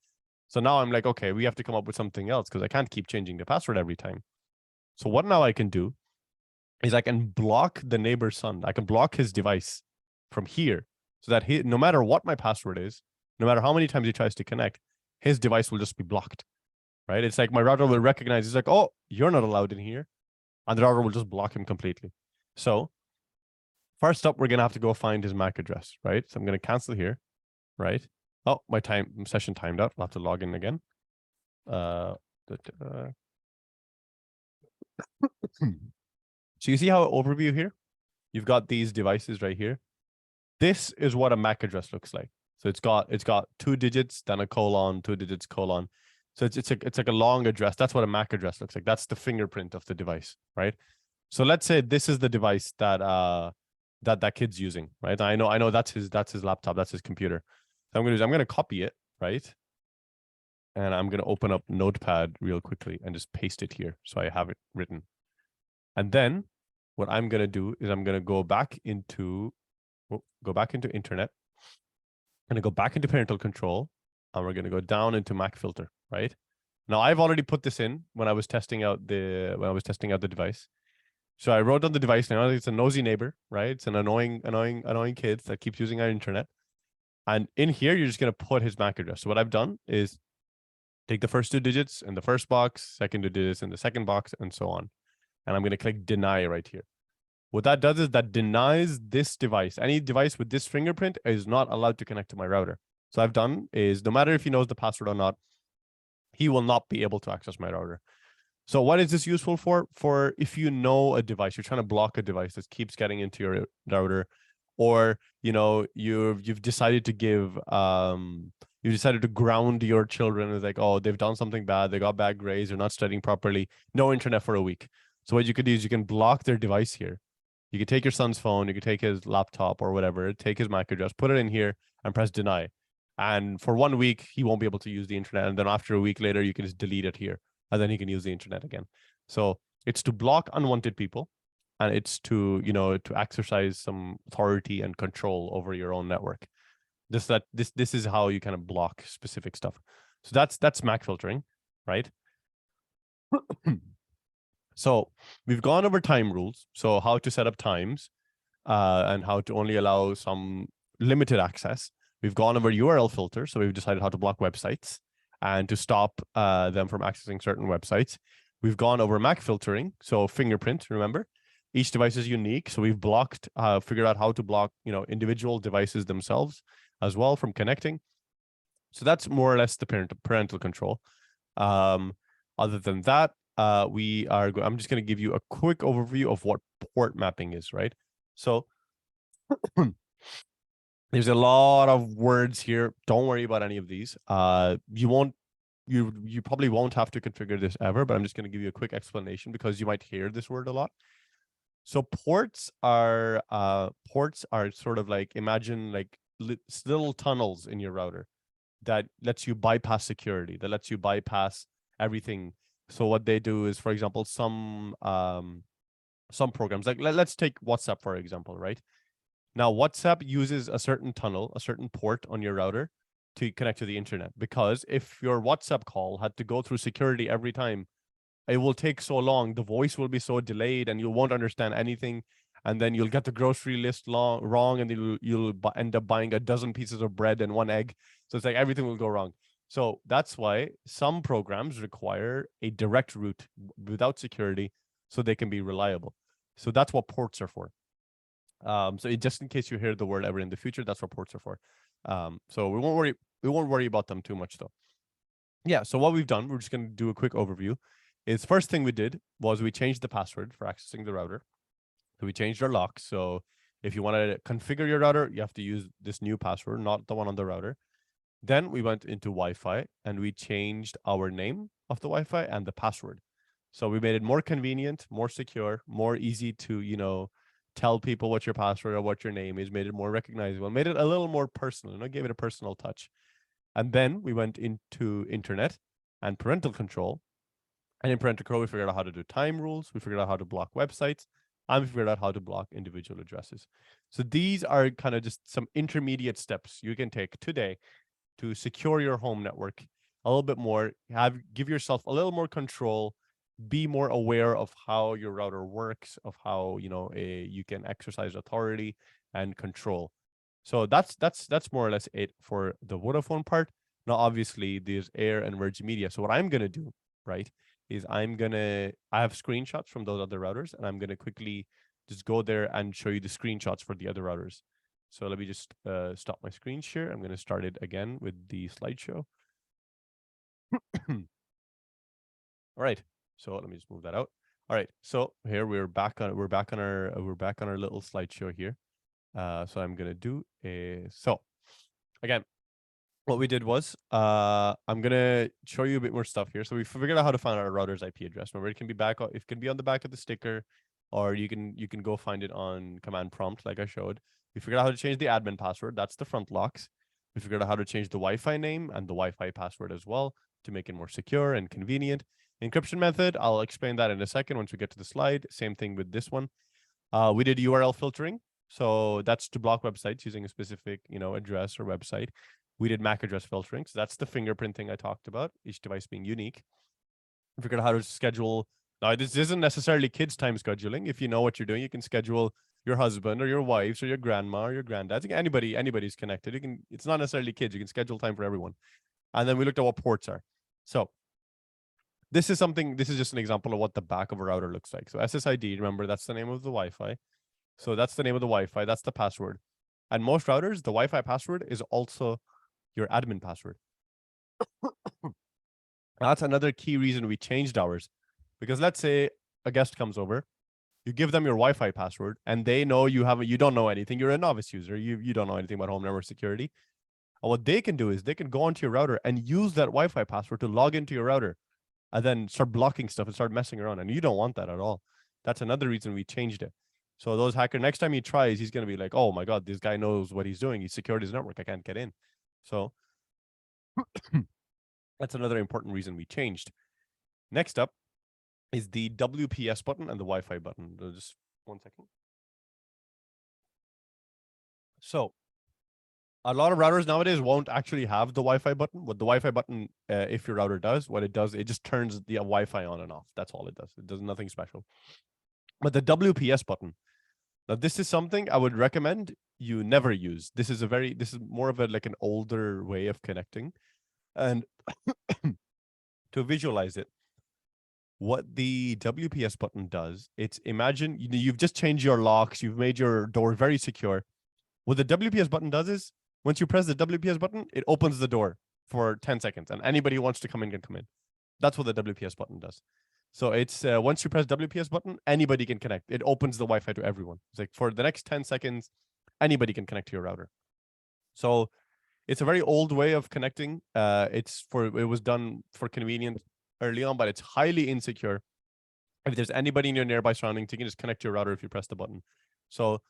So now I'm like, okay, we have to come up with something else because I can't keep changing the password every time. So what now I can do is I can block the neighbor's son. I can block his device from here so that no matter what my password is, no matter how many times he tries to connect, his device will just be blocked, right? It's like my router will recognize, it's like, oh, you're not allowed in here. And the router will just block him completely. So first up, we're going to have to go find his MAC address, right? So I'm going to cancel here, right? Oh, my session timed out. I'll have to log in again. So you see how overview here? You've got these devices right here. This is what a MAC address looks like. So it's got 2 digits, then a colon, 2 digits, colon. So it's like a long address. That's what a MAC address looks like. That's the fingerprint of the device, right? So let's say this is the device that that kid's using, right? I know that's his laptop, that's his computer. So I'm gonna copy it, right? And I'm gonna open up Notepad real quickly and just paste it here so I have it written. And then what I'm gonna do is I'm gonna go back into internet. I'm gonna go back into parental control, and we're gonna go down into Mac filter, right? Now I've already put this in when I was testing out the device. So I wrote on the device now, it's a nosy neighbor, right? It's an annoying kid that keeps using our internet. And in here, you're just going to put his MAC address. So what I've done is take the first 2 digits in the first box, second 2 digits in the second box, and so on. And I'm going to click deny right here. What that does is that denies this device. Any device with this fingerprint is not allowed to connect to my router. So I've done is no matter if he knows the password or not, he will not be able to access my router. So what is this useful for? For if you know a device, you're trying to block a device that keeps getting into your router, or you've decided to you decided to ground your children. It's like, oh, they've done something bad, they got bad grades, they're not studying properly, no internet for a week. So what you could do is you can block their device here. You could take your son's phone, you could take his laptop or whatever, take his MAC address, put it in here, and press deny. And for 1 week, he won't be able to use the internet. And then after a week later, you can just delete it here, and then he can use the internet again. So it's to block unwanted people, and it's to to exercise some authority and control over your own network. This is how you kind of block specific stuff. So that's MAC filtering, right? So we've gone over time rules, so how to set up times and how to only allow some limited access. We've gone over URL filter, so we've decided how to block websites and to stop them from accessing certain websites. We've gone over MAC filtering, so fingerprint, remember? Each device is unique, so we've figured out how to block individual devices themselves as well from connecting. So that's more or less the parental control. Other than that, I'm just going to give you a quick overview of what port mapping is, right? So there's a lot of words here. Don't worry about any of these. You probably won't have to configure this ever, but I'm just going to give you a quick explanation because you might hear this word a lot. So ports are sort of like, imagine like little tunnels in your router that lets you bypass security, that lets you bypass everything. So what they do is, for example, some programs, like let's take WhatsApp, for example, right? Now, WhatsApp uses a certain tunnel, a certain port on your router to connect to the internet, because if your WhatsApp call had to go through security every time, it will take so long, the voice will be so delayed, and you won't understand anything. And then you'll get the grocery list wrong, and you'll end up buying a dozen pieces of bread and 1 egg. So it's like everything will go wrong. So that's why some programs require a direct route without security so they can be reliable. So that's what ports are for. So just in case you hear the word ever in the future, that's what ports are for. So we won't worry about them too much though. Yeah, so what we've done, we're just going to do a quick overview. Is first thing we did was we changed the password for accessing the router. So we changed our lock. So if you want to configure your router, you have to use this new password, not the one on the router. Then we went into Wi-Fi and we changed our name of the Wi-Fi and the password. So we made it more convenient, more secure, more easy to, tell people what your password or what your name is, made it more recognizable, made it a little more personal, gave it a personal touch. And then we went into internet and parental control. And in parental control, we figured out how to do time rules. We figured out how to block websites, and we figured out how to block individual addresses. So these are kind of just some intermediate steps you can take today to secure your home network a little bit more, give yourself a little more control, be more aware of how your router works, of how you can exercise authority and control. So that's more or less it for the Vodafone part. Now, obviously, there's Air and Virgin Media. So what I'm gonna do, right, is I have screenshots from those other routers, and I'm gonna quickly just go there and show you the screenshots for the other routers. So let me just stop my screen share. I'm gonna start it again with the slideshow. All right. So let me just move that out. All right. So here we're back on our little slideshow here. So I'm gonna do so again, what we did was I'm gonna show you a bit more stuff here. So we figured out how to find our router's IP address. Remember, it can be on the back of the sticker, or you can go find it on command prompt, like I showed. We figured out how to change the admin password. That's the front locks. We figured out how to change the Wi-Fi name and the Wi-Fi password as well to make it more secure and convenient. Encryption method, I'll explain that in a second once we get to the slide. Same thing with this one. We did URL filtering. So that's to block websites using a specific, address or website. We did MAC address filtering. So that's the fingerprinting I talked about, each device being unique. We figured out how to schedule. Now, this isn't necessarily kids' time scheduling. If you know what you're doing, you can schedule your husband or your wife's or your grandma or your granddad. I think anybody's connected. It's not necessarily kids. You can schedule time for everyone. And then we looked at what ports are. So this is just an example of what the back of a router looks like. So SSID, remember, that's the name of the Wi-Fi. So that's the name of the Wi-Fi. That's the password. And most routers, the Wi-Fi password is also your admin password. That's another key reason we changed ours. Because let's say a guest comes over, you give them your Wi-Fi password, and they know you don't know anything. You're a novice user. You don't know anything about home network security. And what they can do is they can go onto your router and use that Wi-Fi password to log into your router, and then start blocking stuff and start messing around. And you don't want that at all. That's another reason we changed it. So those hacker, next time he tries, he's going to be like, oh my God, this guy knows what he's doing. He secured his network. I can't get in. So that's another important reason we changed. Next up is the WPS button and the Wi-Fi button. Just 1 second. So a lot of routers nowadays won't actually have the Wi-Fi button. What the Wi-Fi button, if your router does, what it does, it just turns the Wi-Fi on and off. That's all it does. It does nothing special. But the WPS button, now this is something I would recommend you never use. This is more of like an older way of connecting. And to visualize it, what the WPS button does, it's imagine you've just changed your locks, you've made your door very secure. What the WPS button does is, once you press the WPS button, it opens the door for 10 seconds, and anybody who wants to come in can come in. That's what the WPS button does. So it's once you press WPS button, anybody can connect. It opens the Wi-Fi to everyone. It's like for the next 10 seconds, anybody can connect to your router. So it's a very old way of connecting. It was done for convenience early on, but it's highly insecure. If there's anybody in your nearby surroundings, you can just connect to your router if you press the button. So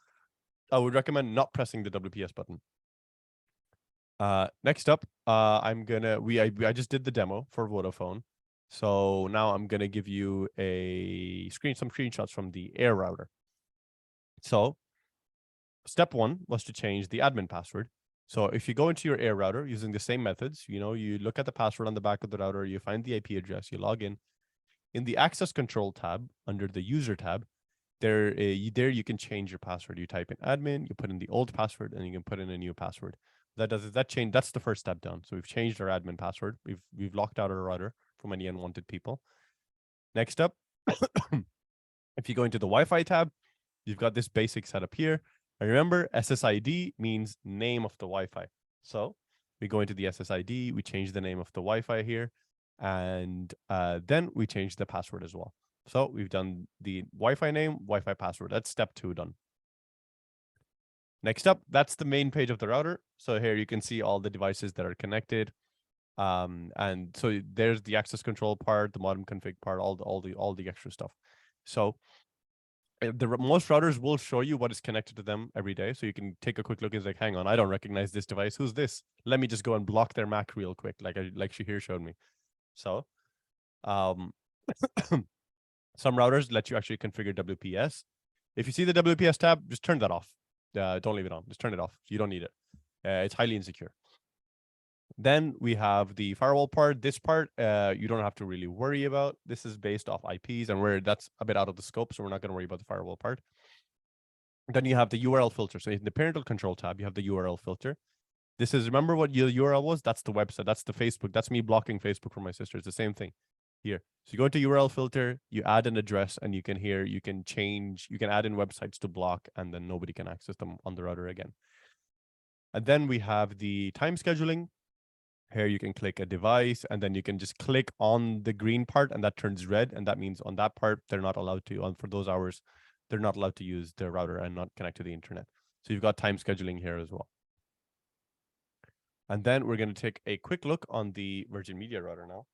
I would recommend not pressing the WPS button. Next up, I just did the demo for Vodafone. So now I'm gonna give you some screenshots from the Air router. So step 1 was to change the admin password. So if you go into your Air router using the same methods, you look at the password on the back of the router, you find the IP address, you log in. In the access control tab, under the user tab, there you can change your password. You type in admin, you put in the old password, and you can put in a new password. That's the first step done. So we've changed our admin password. We've locked out our router from any unwanted people. Next up, if you go into the Wi-Fi tab, you've got this basic setup here. And remember, SSID means name of the Wi-Fi. So we go into the SSID, we change the name of the Wi-Fi here, and then we change the password as well. So we've done the Wi-Fi name, Wi-Fi password. That's step 2 done. Next up, that's the main page of the router. So here you can see all the devices that are connected. And so there's the access control part, the modem config part, all the extra stuff. So most routers will show you what is connected to them every day. So you can take a quick look and say, hang on, I don't recognize this device. Who's this? Let me just go and block their MAC real quick, like Shahir showed me. So some routers let you actually configure WPS. If you see the WPS tab, just turn that off. Don't leave it on. Just turn it off. You don't need it. It's highly insecure. Then we have the firewall part. This part, you don't have to really worry about. This is based off IPs, and that's a bit out of the scope, so we're not going to worry about the firewall part. Then you have the URL filter. So in the parental control tab, you have the URL filter. This is, remember what your URL was? That's the website. That's the Facebook. That's me blocking Facebook for my sister. It's the same thing here. So you go into URL filter, you add an address, and you can change, you can add in websites to block, and then nobody can access them on the router again. And then we have the time scheduling. Here you can click a device, and then you can just click on the green part, and that turns red. And that means on that part, they're not allowed to, for those hours, they're not allowed to use the router and not connect to the internet. So you've got time scheduling here as well. And then we're going to take a quick look on the Virgin Media router now.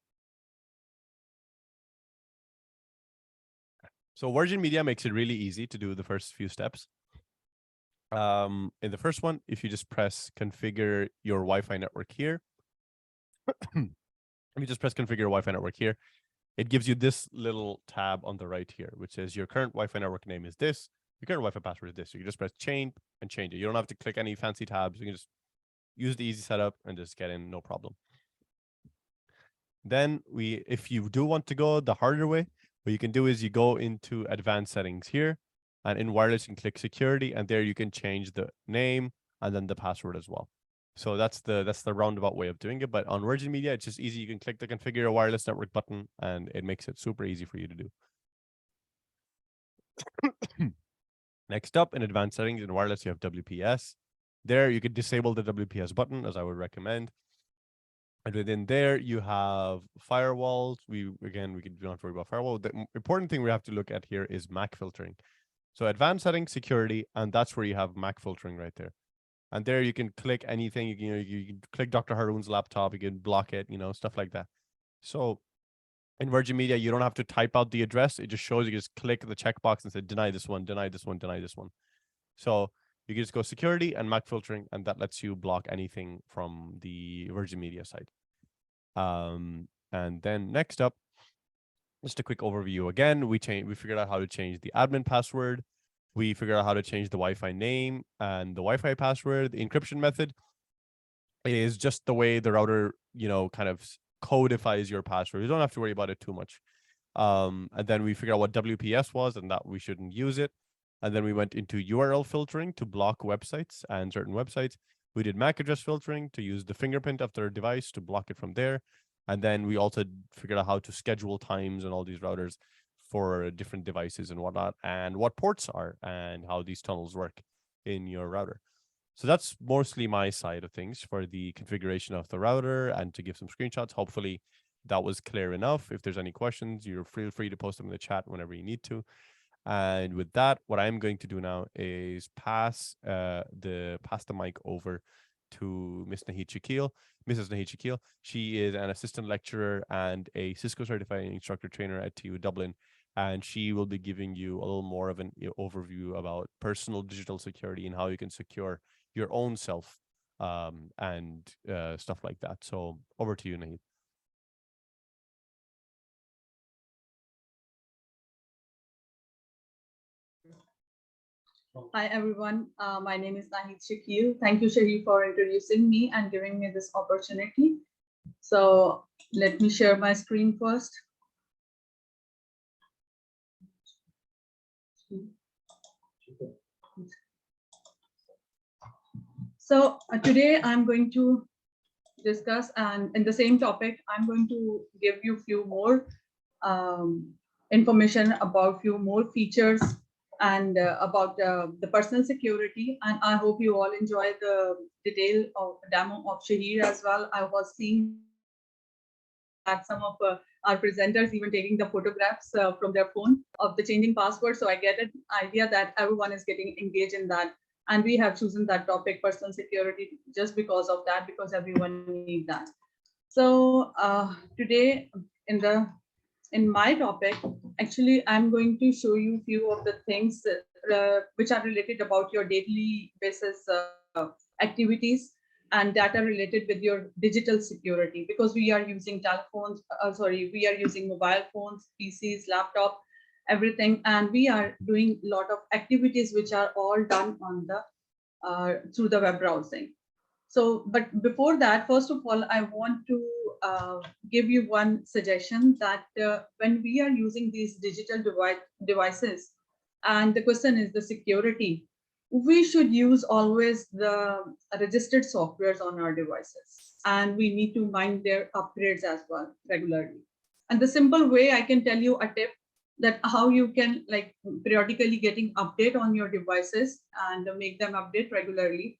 So Virgin Media makes it really easy to do the first few steps. In the first one, if you just press configure your Wi-Fi network here, if you just press configure Wi-Fi network here, it gives you this little tab on the right here, which says your current Wi-Fi network name is this, your current Wi-Fi password is this. So you can just press change and change it. You don't have to click any fancy tabs. You can just use the easy setup and just get in, no problem. Then if you do want to go the harder way, what you can do is you go into advanced settings here, and in wireless you can click security, and there you can change the name and then the password as well. So that's the roundabout way of doing it. But on Virgin Media, it's just easy. You can click the configure a wireless network button, and it makes it super easy for you to do. Next up, in advanced settings in wireless, you have WPS. There you could disable the WPS button, as I would recommend. And within there, you have firewalls. We do not worry about firewall. The important thing we have to look at here is MAC filtering. So advanced settings, security, and that's where you have MAC filtering right there. And there you can click anything. You can click Dr. Haroon's laptop. You can block it, stuff like that. So in Virgin Media, you don't have to type out the address. It just shows you just click the checkbox and say deny this one, deny this one, deny this one. So you can just go security and MAC filtering, and that lets you block anything from the Virgin Media side. And then next up, just a quick overview again. We figured out how to change the admin password. We figured out how to change the Wi-Fi name and the Wi-Fi password. The encryption method is just the way the router, kind of codifies your password. You don't have to worry about it too much. And then we figured out what WPS was and that we shouldn't use it. And then we went into URL filtering to block websites and certain websites. We did MAC address filtering to use the fingerprint of their device to block it from there. And then we also figured out how to schedule times and all these routers for different devices and whatnot, and what ports are and how these tunnels work in your router. So that's mostly my side of things for the configuration of the router and to give some screenshots. Hopefully that was clear enough. If there's any questions, you're feel free to post them in the chat whenever you need to. And with that, what I'm going to do now is pass the mic over to Miss Nahid Shakil. Mrs. Nahid Shakil. She is an assistant lecturer and a Cisco certified instructor trainer at TU Dublin. And she will be giving you a little more of an overview about personal digital security and how you can secure your own self and stuff like that. So over to you, Nahid. Hi, everyone. My name is Nahid Shakil. Thank you, Shahid, for introducing me and giving me this opportunity. So let me share my screen first. So today I'm going to discuss, and in the same topic, I'm going to give you a few more information about few more features and about the personal security. And I hope you all enjoy the detail of demo of Shahir as well. I was seeing that some of our presenters even taking the photographs from their phone of the changing password. So I get an idea that everyone is getting engaged in that. And we have chosen that topic, personal security, just because of that, because everyone needs that. So today in my topic, actually, I'm going to show you a few of the things which are related about your daily basis activities and data related with your digital security, because we are using telephones, we are using mobile phones, PCs, laptop, everything, and we are doing a lot of activities which are all done on the through the web browsing. So, but before that, first of all, I want to give you one suggestion that when we are using these digital devices, and the question is the security. we should use always the registered softwares on our devices, and we need to mind their upgrades as well regularly. And the simple way I can tell you a tip that how you can like periodically getting update on your devices and make them update regularly.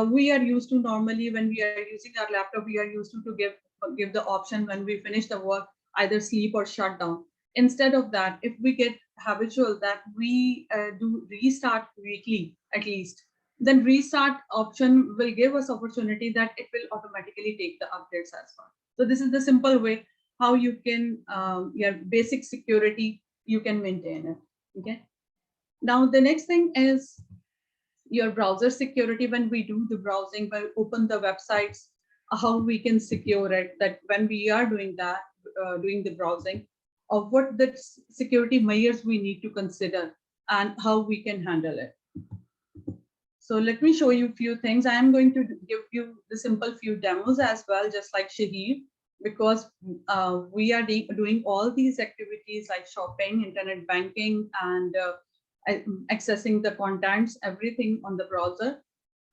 We are used to normally when we are using our laptop, we are used to give the option when we finish the work, either sleep or shut down. Instead of that, if we get habitual that we do restart weekly at least, then restart option will give us opportunity that it will automatically take the updates as well. So this is the simple way how you can your basic security you can maintain it. Okay. Now the next thing is your browser security. When we do the browsing, when we open the websites, how we can secure it, that when we are doing that, doing the browsing, of what the security measures we need to consider and how we can handle it. So let me show you a few things. I am going to give you the simple few demos as well, just like Shahid, because we are doing all these activities like shopping, internet banking, and accessing the contents, everything on the browser.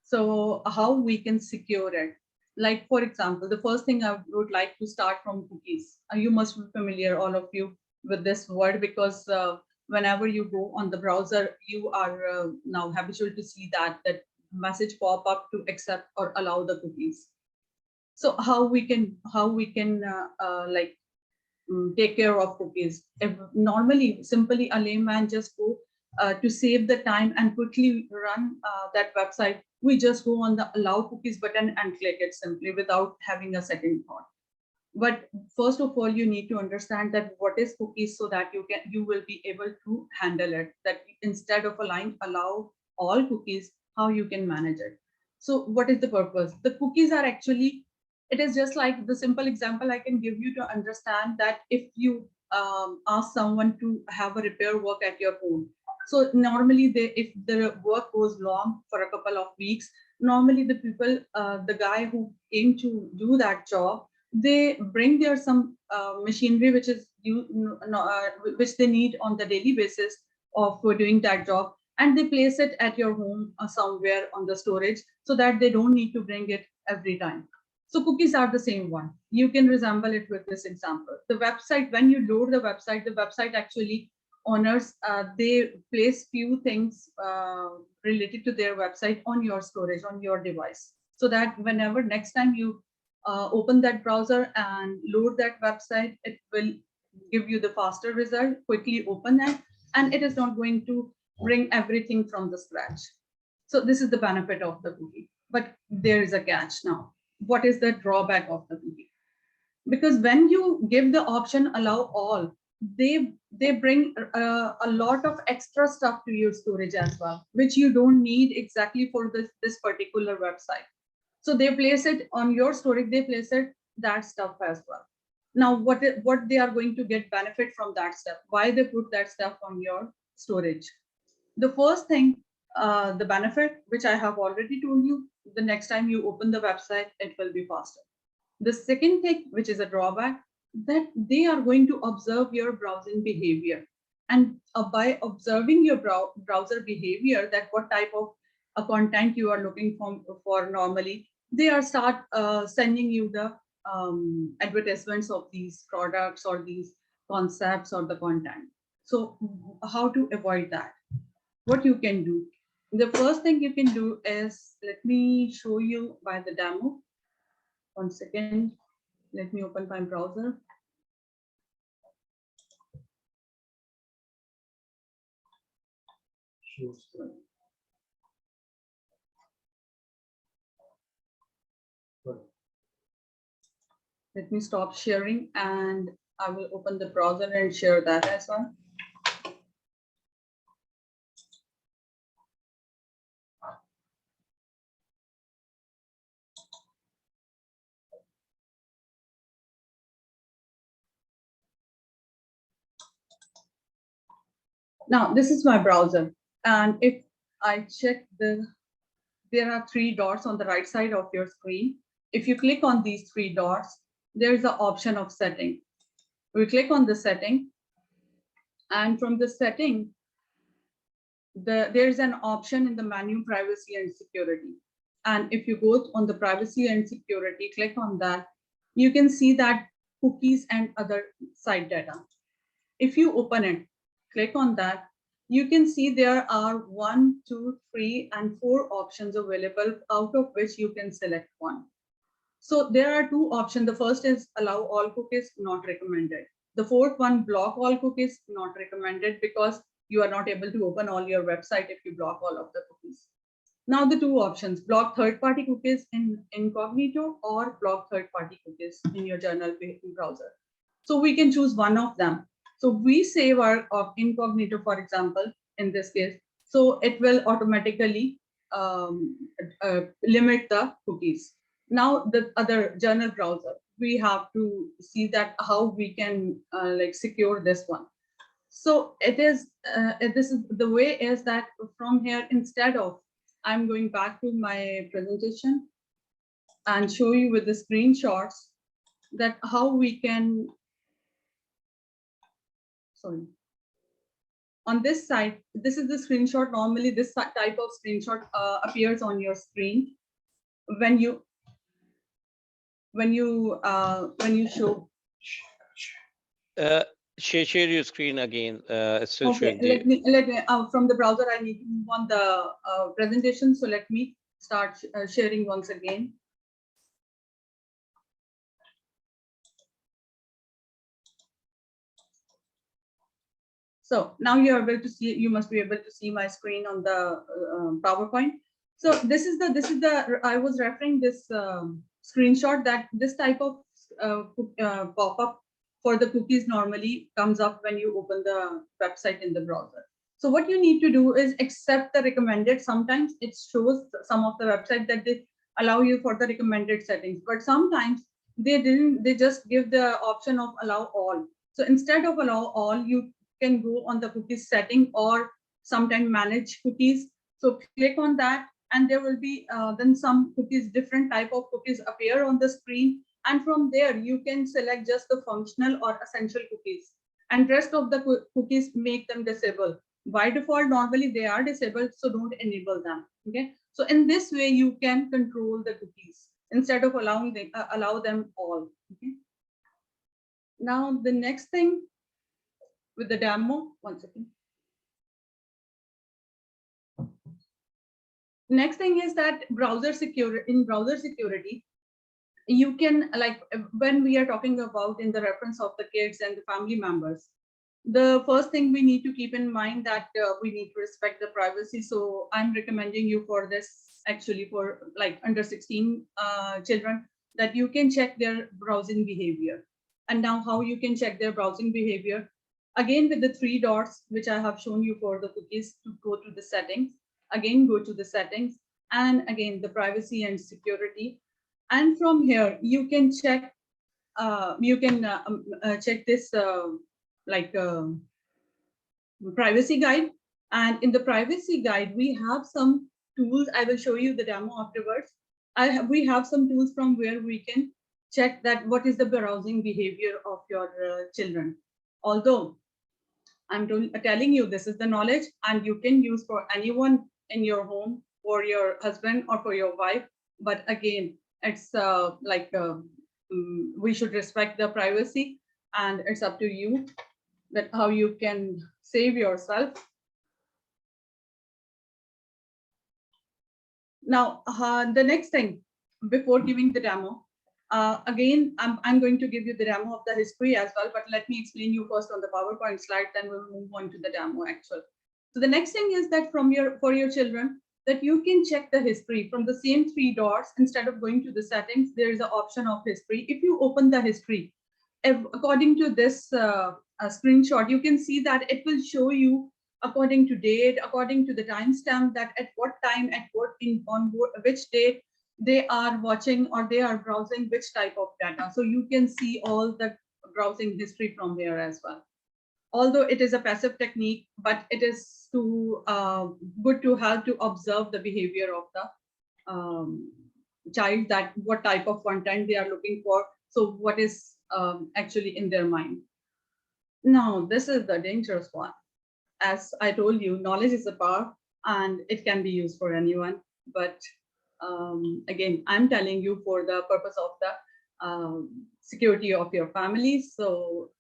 So how we can secure it? Like, for example, the first thing I would like to start from cookies. You must be familiar, all of you, with this word, because whenever you go on the browser, you are now habitual to see that message pop up to accept or allow the cookies. So how we can take care of cookies? If normally, simply a layman just go to save the time and quickly run that website, we just go on the allow cookies button and click it simply without having a second thought. But first of all, you need to understand that what is cookies, so that you will be able to handle it. That instead of allow all cookies, how you can manage it. So what is the purpose? The cookies are actually, it is just like the simple example I can give you to understand that if you ask someone to have a repair work at your home. So normally if the work goes long for a couple of weeks, normally the people, the guy who came to do that job, they bring their some machinery which is which they need on the daily basis of doing that job, and they place it at your home somewhere on the storage, so that they don't need to bring it every time. So cookies are the same one. You can resemble it with this example. The website, when you load the website actually owners, they place few things related to their website on your storage, on your device, so that whenever next time you open that browser and load that website, it will give you the faster result, quickly open it, and it is not going to bring everything from the scratch. So this is the benefit of the cookie. But there is a catch now. What is the drawback of the cookie? Because when you give the option allow all, they bring a lot of extra stuff to your storage as well, which you don't need exactly for this particular website. So they place it on your storage, they place it that stuff as well. Now what they are going to get benefit from that stuff? Why they put that stuff on your storage? The first thing, the benefit, which I have already told you, the next time you open the website, it will be faster. The second thing, which is a drawback, that they are going to observe your browsing behavior. And by observing your browser behavior, that what type of content you are looking for normally, they are start sending you the advertisements of these products or these concepts or the content. So how to avoid that? What you can do? The first thing you can do is, let me show you by the demo. 1 second, let me open my browser. Let me stop sharing and I will open the browser and share that as well. Now, this is my browser. And if I check there are 3 dots on the right side of your screen. If you click on these 3 dots, there is an option of setting. We click on the setting, and from the setting, there's an option in the menu, privacy and security. And if you go on the privacy and security, click on that, you can see that cookies and other site data. If you open it, click on that, you can see there are 1, 2, 3, and 4 options available, out of which you can select one. So there are 2 options. The first is allow all cookies, not recommended. The fourth one, block all cookies, not recommended, because you are not able to open all your website if you block all of the cookies. Now the 2 options, block third-party cookies in incognito or block third-party cookies in your journal browser. So we can choose one of them. So we save our incognito, for example, in this case. So it will automatically limit the cookies. Now the other journal browser, we have to see that how we can like secure this one. So it is, this is the way is that from here, instead of, I'm going back to my presentation and show you with the screenshots that how we can, sorry. On this side, this is the screenshot. Normally this type of screenshot appears on your screen when you show. Share your screen again. It's still Okay, showing let me from the browser, I need to move on the presentation. So let me start sharing once again. So now you're able to see, you must be able to see my screen on the PowerPoint. So this is the, I was referring this screenshot that this type of pop-up for the cookies normally comes up when you open the website in the browser. So what you need to do is accept the recommended. Sometimes it shows some of the website that they allow you for the recommended settings, but sometimes they didn't, they just give the option of allow all. So instead of allow all, you can go on the cookies setting or sometime manage cookies. So click on that and there will be then some cookies, different type of cookies appear on the screen. And from there, you can select just the functional or essential cookies, and rest of the cookies, make them disable. By default, normally they are disabled, so don't enable them. Okay. So in this way, you can control the cookies instead of allowing them, allow them all. Okay. Now the next thing with the demo, one second. Next thing is that browser security. In browser security, you can, like when we are talking about in the reference of the kids and the family members, the first thing we need to keep in mind that we need to respect the privacy. So I'm recommending you for this, actually for like under 16 children, that you can check their browsing behavior. And now how you can check their browsing behavior, again with the 3 dots which I have shown you for the cookies, to go to the settings, again go to the settings, and again the privacy and security. And from here, you can check, check this privacy guide. And in the privacy guide, we have some tools. I will show you the demo afterwards. We have some tools from where we can check that what is the browsing behavior of your children. Although I'm telling you, this is the knowledge and you can use for anyone in your home, for your husband or for your wife. But again, it's we should respect the privacy, and it's up to you that how you can save yourself. Now, the next thing, before giving the demo, again, I'm going to give you the demo of the history as well, but let me explain you first on the PowerPoint slide, then we'll move on to the demo actual. So the next thing is that for your children, that you can check the history from the same 3 dots. Instead of going to the settings, there is an option of history. If you open the history, according to this screenshot, you can see that it will show you according to date, according to the timestamp, that at what time, at what on which date they are watching or they are browsing which type of data. So you can see all the browsing history from there as well. Although it is a passive technique, but it is good to help to observe the behavior of the child, that what type of content they are looking for. So what is actually in their mind. Now, this is the dangerous one. as I told you, knowledge is a power and it can be used for anyone. But again, I'm telling you for the purpose of the security of your family. So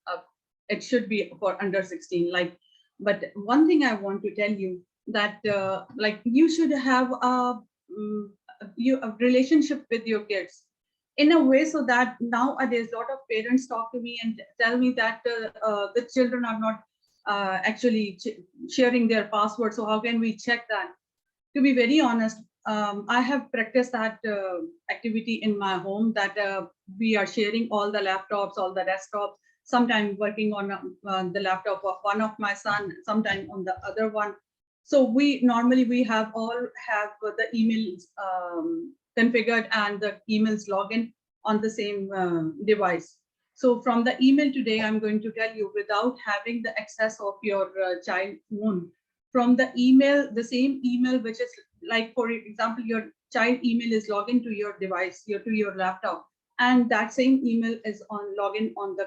it should be for under 16. Like, but one thing I want to tell you that like you should have a relationship with your kids in a way so that nowadays a lot of parents talk to me and tell me that the children are not actually sharing their password. So how can we check that? To be very honest, I have practiced that activity in my home, that we are sharing all the laptops, all the desktops, sometimes working on the laptop of one of my son, sometimes on the other one. So we have the emails configured and the emails login on the same device. So from the email today, I'm going to tell you, without having the access of your child phone, from the email, the same email, which is like, for example, your child email is login to your device, to your laptop, and that same email is on login on the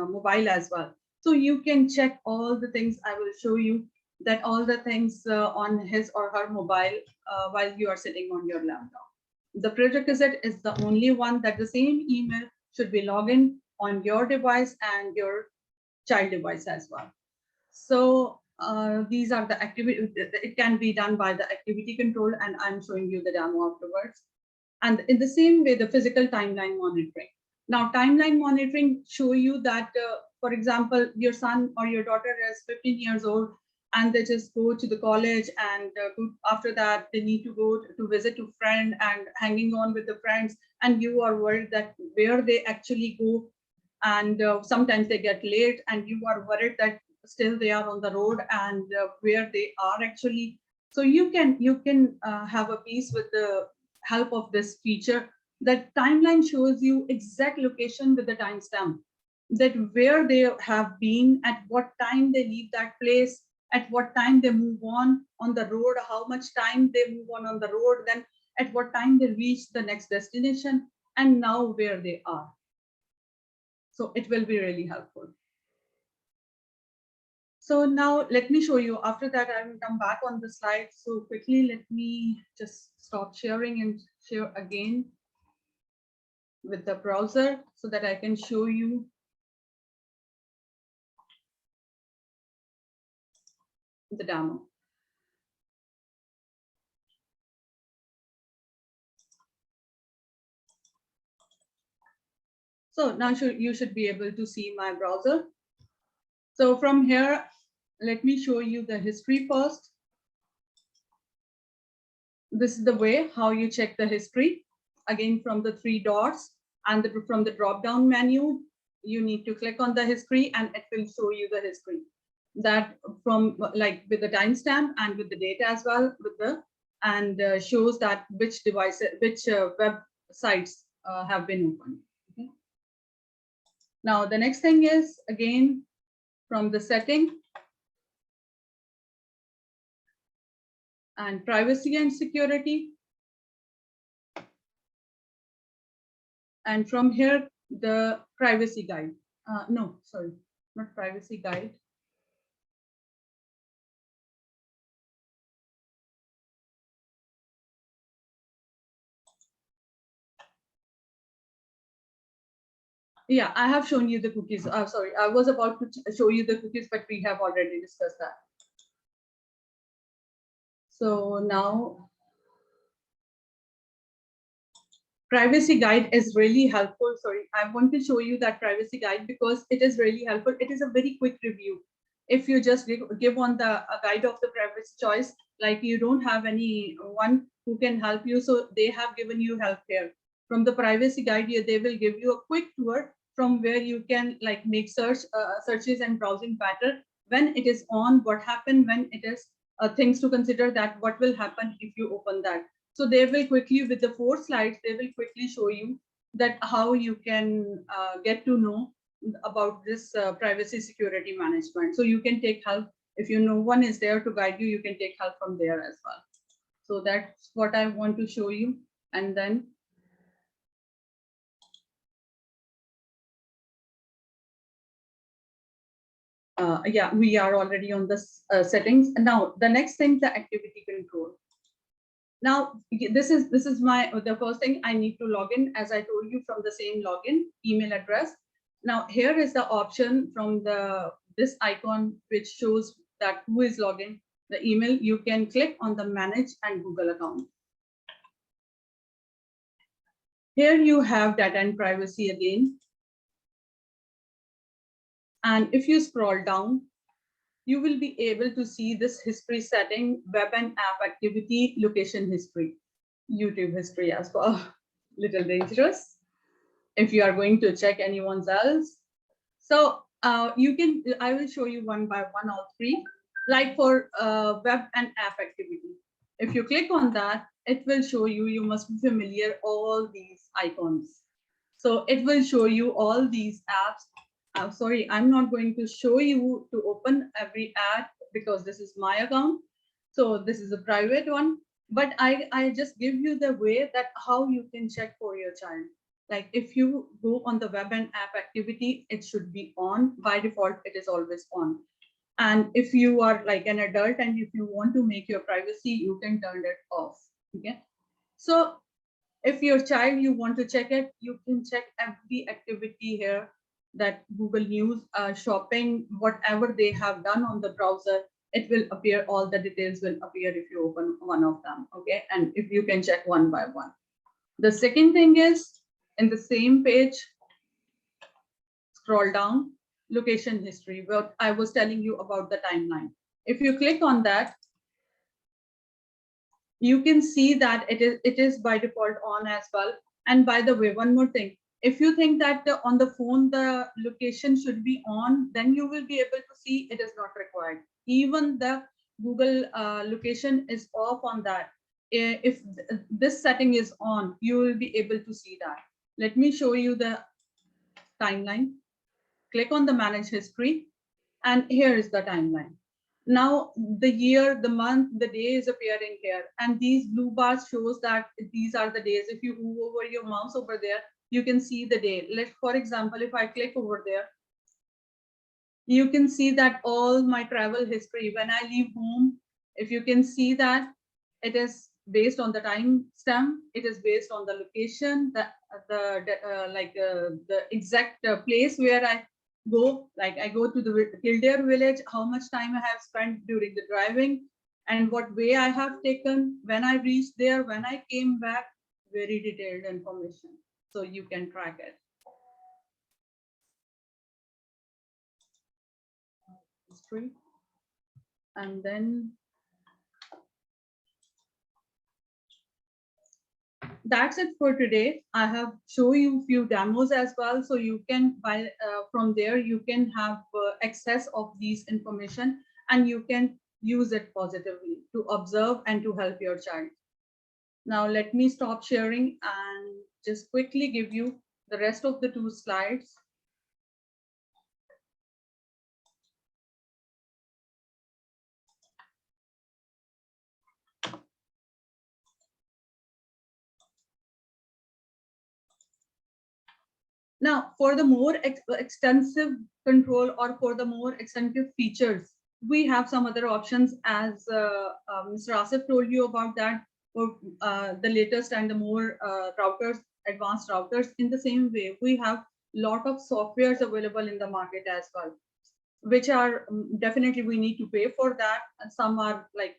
mobile as well. So you can check all the things. I will show you that all the things on his or her mobile while you are sitting on your laptop. The prerequisite is the only one, that the same email should be logged on your device and your child device as well. So these are the activity. It can be done by the activity control, and I'm showing you the demo afterwards. And in the same way, the physical timeline monitoring. Now, timeline monitoring show you that, for example, your son or your daughter is 15 years old, and they just go to the college, and after that they need to go to visit a friend and hanging on with the friends, and you are worried that where they actually go, and sometimes they get late, and you are worried that still they are on the road and where they are actually. So you can have a piece with the help of this feature, that timeline shows you exact location with the timestamp, that where they have been, at what time they leave that place, at what time they move on the road, how much time they move on the road, then at what time they reach the next destination, and now where they are. So it will be really helpful. So now let me show you. After that, I will come back on the slide. So quickly, let me just stop sharing and share again with the browser so that I can show you. The demo. So now you should be able to see my browser. So from here, let me show you the history first. This is the way how you check the history. Again, from the three dots and from the drop-down menu, you need to click on the history and it will show you the history. That from like with the timestamp and with the data as well, with the and shows that which devices, which websites have been opened. Okay. Now the next thing is, again, from the setting and privacy and security. And from here, the privacy guide. No, sorry, not privacy guide. Yeah, I have shown you the cookies. Sorry, I was about to show you the cookies, but we have already discussed that. So now, privacy guide is really helpful. Sorry, I want to show you that privacy guide because it is really helpful. It is a very quick review. If you just give on the guide of the privacy choice, like you don't have anyone who can help you, so they have given you help here. From the privacy guide, they will give you a quick tour from where you can like make searches and browsing pattern. When it is on, what happened, when it is things to consider, that what will happen if you open that. So they will quickly, with the 4 slides, they will quickly show you that how you can get to know about this privacy security management. So you can take help. If no one is there to guide you, you can take help from there as well. So that's what I want to show you. And then Yeah, we are already on the settings. Now, the next thing, the activity control. Now, this is the first thing I need to log in, as I told you, from the same login email address. Now, here is the option from this icon, which shows that who is logging the email. You can click on the manage and Google account. Here you have data and privacy again. And if you scroll down, you will be able to see this history setting, web and app activity, location history, YouTube history as well. Little dangerous if you are going to check anyone's else. So I will show you one by one, all three. Like for web and app activity. If you click on that, it will show you, you must be familiar all these icons. So it will show you all these apps. I'm sorry, I'm not going to show you to open every app because this is my account. So this is a private one, but I just give you the way that how you can check for your child. Like if you go on the web and app activity, it should be on. By default, it is always on. And if you are like an adult and if you want to make your privacy, you can turn it off. Okay. So if your child, you want to check it, you can check every activity here, that Google News, shopping, whatever they have done on the browser, it will appear, all the details will appear if you open one of them. Okay. And if you can check one by one. The second thing is in the same page, scroll down, location history, what I was telling you about the timeline. If you click on that, you can see that it is by default on as well. And by the way, one more thing, if you think that on the phone the location should be on, then you will be able to see it is not required. Even the Google location is off on that. If this setting is on, you will be able to see that. Let me show you the timeline. Click on the manage history, and here is the timeline. Now the year, the month, the day is appearing here, and these blue bars shows that these are the days. If you move over your mouse over there, you can see the day. Let, for example, if I click over there, you can see that all my travel history when I leave home, if you can see that it is based on the time stamp, it is based on the location, the exact place where I go, like I go to the Kildare village, how much time I have spent during the driving, and what way I have taken, when I reached there, when I came back, very detailed information. So you can track it. History. And then that's it for today. I have shown you a few demos as well, so you can from there you can have access of these information, and you can use it positively to observe and to help your child. Now let me stop sharing and just quickly give you the rest of the 2 slides. Now, for the more extensive control or for the more extensive features, we have some other options, as Mr. Asif told you about that, for the latest and the more routers, advanced routers. In the same way, we have a lot of softwares available in the market as well, which are definitely we need to pay for that. And some are like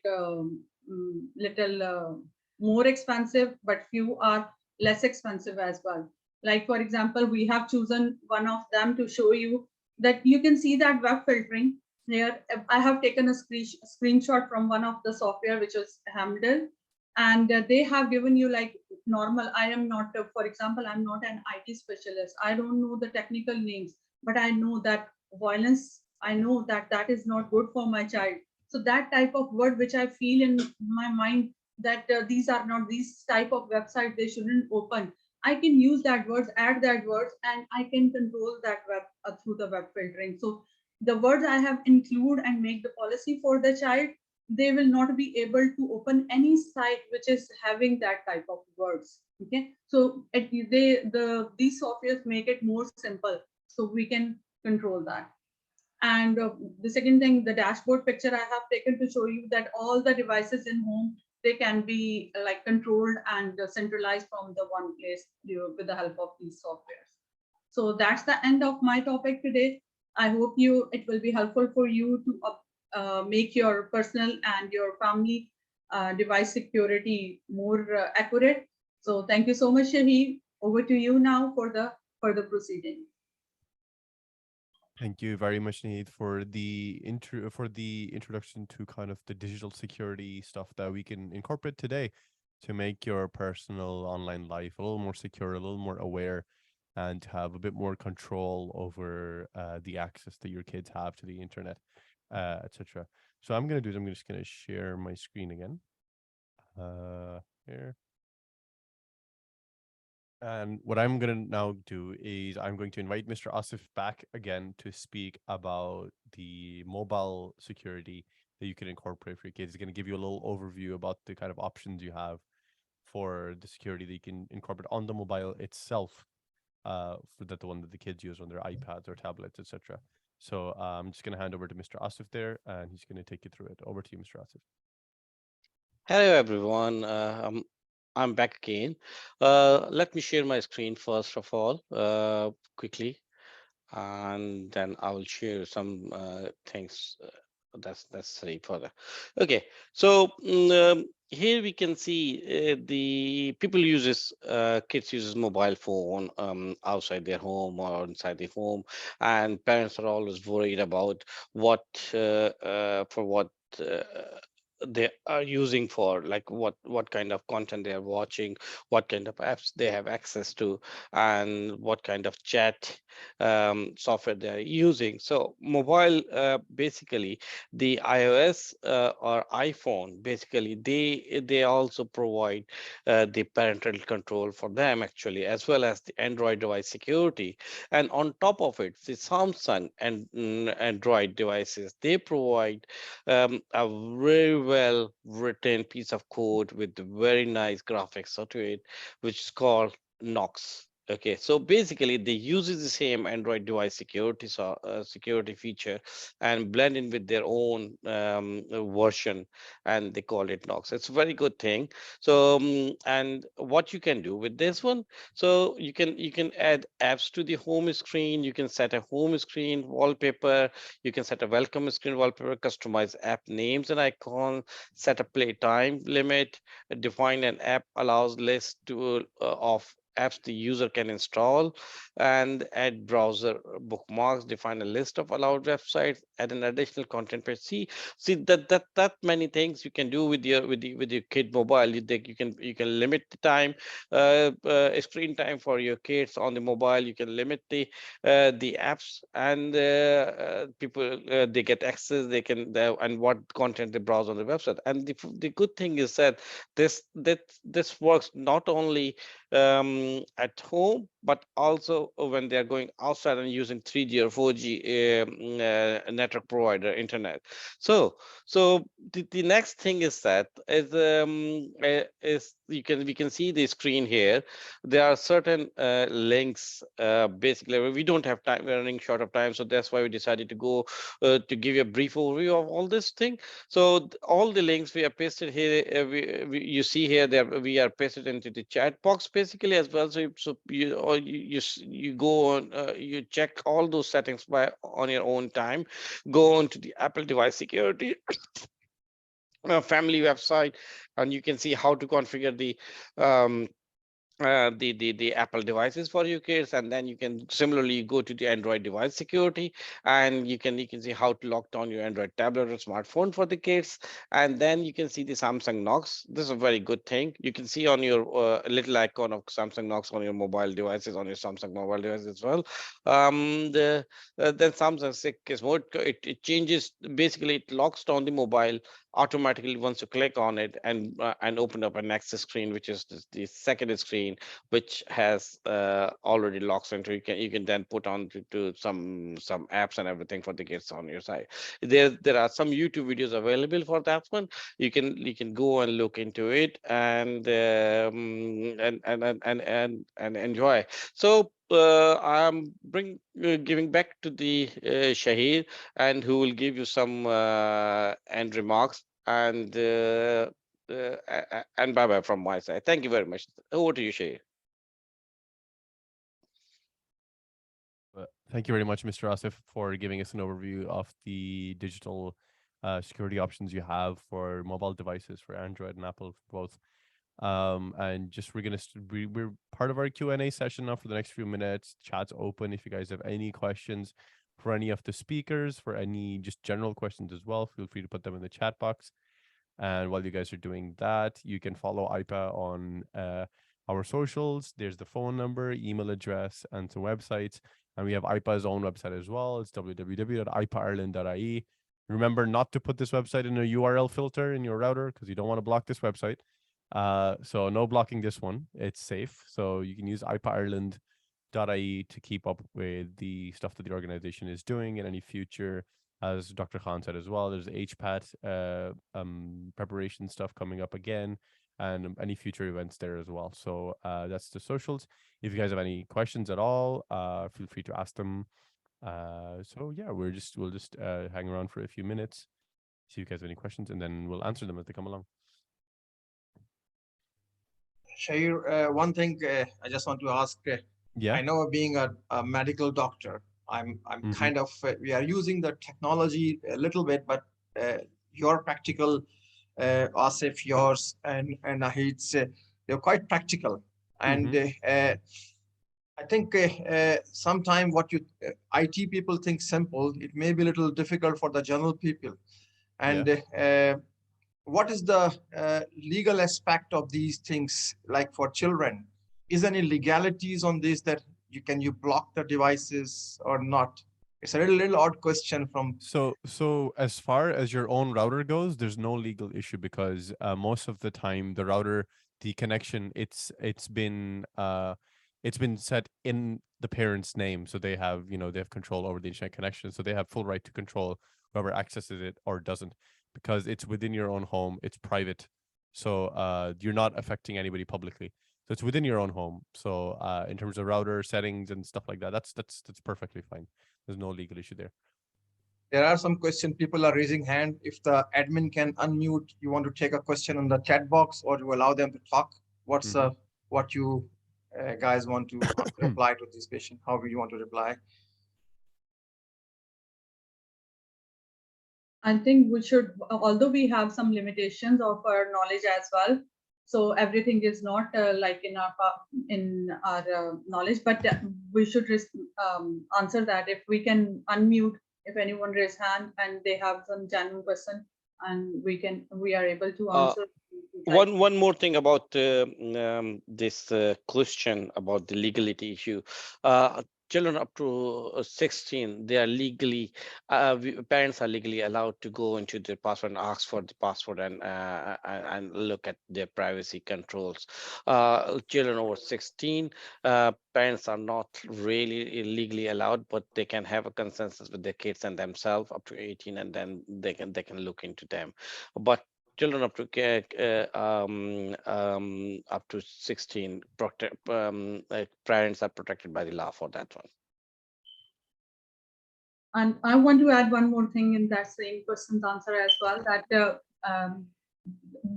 little more expensive, but few are less expensive as well. Like, for example, we have chosen one of them to show you that you can see that web filtering here. I have taken a screenshot from one of the software, which is Hamdel, and they have given you like normal. I am not, for example, I'm not an IT specialist. I don't know the technical names, but I know that violence, I know that that is not good for my child. So that type of word, which I feel in my mind that these are not, these type of website, they shouldn't open. I can use that words, add that words, and I can control that web through the web filtering. So the words I have include and make the policy for the child, they will not be able to open any site which is having that type of words. Okay, so these softwares make it more simple, so we can control that. And the second thing, the dashboard picture I have taken to show you that all the devices in home, they can be like controlled and centralized from the one place with the help of these softwares. So that's the end of my topic today. I hope it will be helpful for you to make your personal and your family device security more accurate. So thank you so much, Shahid. Over to you now for the further proceeding. Thank you very much, Naheed, for the introduction to kind of the digital security stuff that we can incorporate today to make your personal online life a little more secure, a little more aware, and to have a bit more control over the access that your kids have to the internet, etc. So I'm just gonna share my screen again. Here. And what I'm going to now do is I'm going to invite Mr. Asif back again to speak about the mobile security that you can incorporate for your kids. He's going to give you a little overview about the kind of options you have for the security that you can incorporate on the mobile itself, for the one that the kids use on their iPads or tablets, etc. So I'm just going to hand over to Mr. Asif there, and he's going to take you through it. Over to you, Mr. Asif. Hello, everyone. I'm back again. Let me share my screen first of all, quickly, and then I will share some things that's necessary further. Okay, so here we can see the people kids uses mobile phone outside their home or inside the home, and parents are always worried about what for what. They are using for, like what kind of content they are watching, what kind of apps they have access to, and what kind of chat software they are using. So mobile, basically the iOS or iPhone, basically they also provide the parental control for them actually, as well as the Android device security. And on top of it, the Samsung and Android devices, they provide a very well written piece of code with very nice graphics to it, which is called Knox. Okay, so basically they uses the same Android device security feature and blend in with their own version, and they call it Knox. It's a very good thing. So and what you can do with this one, so you can add apps to the home screen. You can set a home screen wallpaper. You can set a welcome screen wallpaper, customize app names and icons, set a play time limit, define an app allows list of apps the user can install, and add browser bookmarks, define a list of allowed websites, add an additional content page. See that many things you can do with your kid mobile. You can limit the time, screen time for your kids on the mobile. You can limit the apps, and people they get access, and what content they browse on the website. And the good thing is that this works not only at home, but also when they're going outside and using 3G or 4G network provider internet. So the next thing is we can see the screen here. There are certain links. Basically, we don't have time. We're running short of time, so that's why we decided to go to give you a brief overview of all this thing. So all the links we are pasted here. You see here that we are pasted into the chat box basically as well. So you go on, you check all those settings on your own time. Go on to the Apple device security family website, and you can see how to configure the Apple devices for your kids. And then you can similarly go to the Android device security, and you can see how to lock down your Android tablet or smartphone for the kids. And then you can see the Samsung Knox. This is a very good thing. You can see on your little icon of Samsung Knox on your mobile devices, on your Samsung mobile device as well. Then Samsung is more, it changes, basically it locks down the mobile automatically once you click on it, and open up a next screen, which is the second screen, which has already locks into. You can then put on to some apps and everything for the kids on your side. There are some YouTube videos available for that one. You can go and look into it, and enjoy. So I'm giving back to the Shahir, and who will give you some end remarks, and bye bye from my side. Thank you very much. Over to you, Shahir. Thank you very much, Mr. Asif, for giving us an overview of the digital security options you have for mobile devices, for Android and Apple both. And just we're part of our Q&A session now for the next few minutes. Chat's open if you guys have any questions for any of the speakers, for any just general questions as well. Feel free to put them in the chat box. And while you guys are doing that, you can follow IPPA on our socials. There's the phone number, email address, and some websites. And we have IPPA's own website as well. It's www.ipaireland.ie. Remember not to put this website in a URL filter in your router because you don't want to block this website. So no blocking this one. It's safe. So you can use ipaireland.ie to keep up with the stuff that the organization is doing and any future, as Dr. Khan said as well, there's HPAT preparation stuff coming up again, and any future events there as well. So that's the socials. If you guys have any questions at all, feel free to ask them. So yeah, we'll just hang around for a few minutes, see if you guys have any questions, and then we'll answer them as they come along. Shahir, one thing I just want to ask. Yeah. I know being a medical doctor, I'm kind of, we are using the technology a little bit, but your practical, Asif, yours, and Nahid's, they're quite practical. And I think sometimes what you IT people think simple, it may be a little difficult for the general people. And what is the legal aspect of these things, like for children? Is there any legalities on this that can you block the devices or not? It's a little odd question from. So as far as your own router goes, there's no legal issue because most of the time the router, the connection, it's been set in the parent's name, so they have they have control over the internet connection, so they have full right to control whoever accesses it or doesn't, because it's within your own home, it's private, so you're not affecting anybody publicly. So it's within your own home. So in terms of router settings and stuff like that, that's perfectly fine. There's no legal issue there. There are some questions. People are raising hand. If the admin can unmute, you want to take a question on the chat box, or you allow them to talk. What's what you guys want to reply to this question? How do you want to reply? I think we should, although we have some limitations of our knowledge as well, so everything is not like in our knowledge, but we should answer that if we can unmute, if anyone raise hand and they have some genuine question, and we are able to answer. One more thing about this question about the legality issue. Children up to 16, they are legally, parents are legally allowed to go into their password and ask for the password and look at their privacy controls. Children over 16, parents are not really legally allowed, but they can have a consensus with their kids and themselves up to 18, and then they can look into them. But children up to 16, parents are protected by the law for that one. And I want to add one more thing in that same person's answer as well, that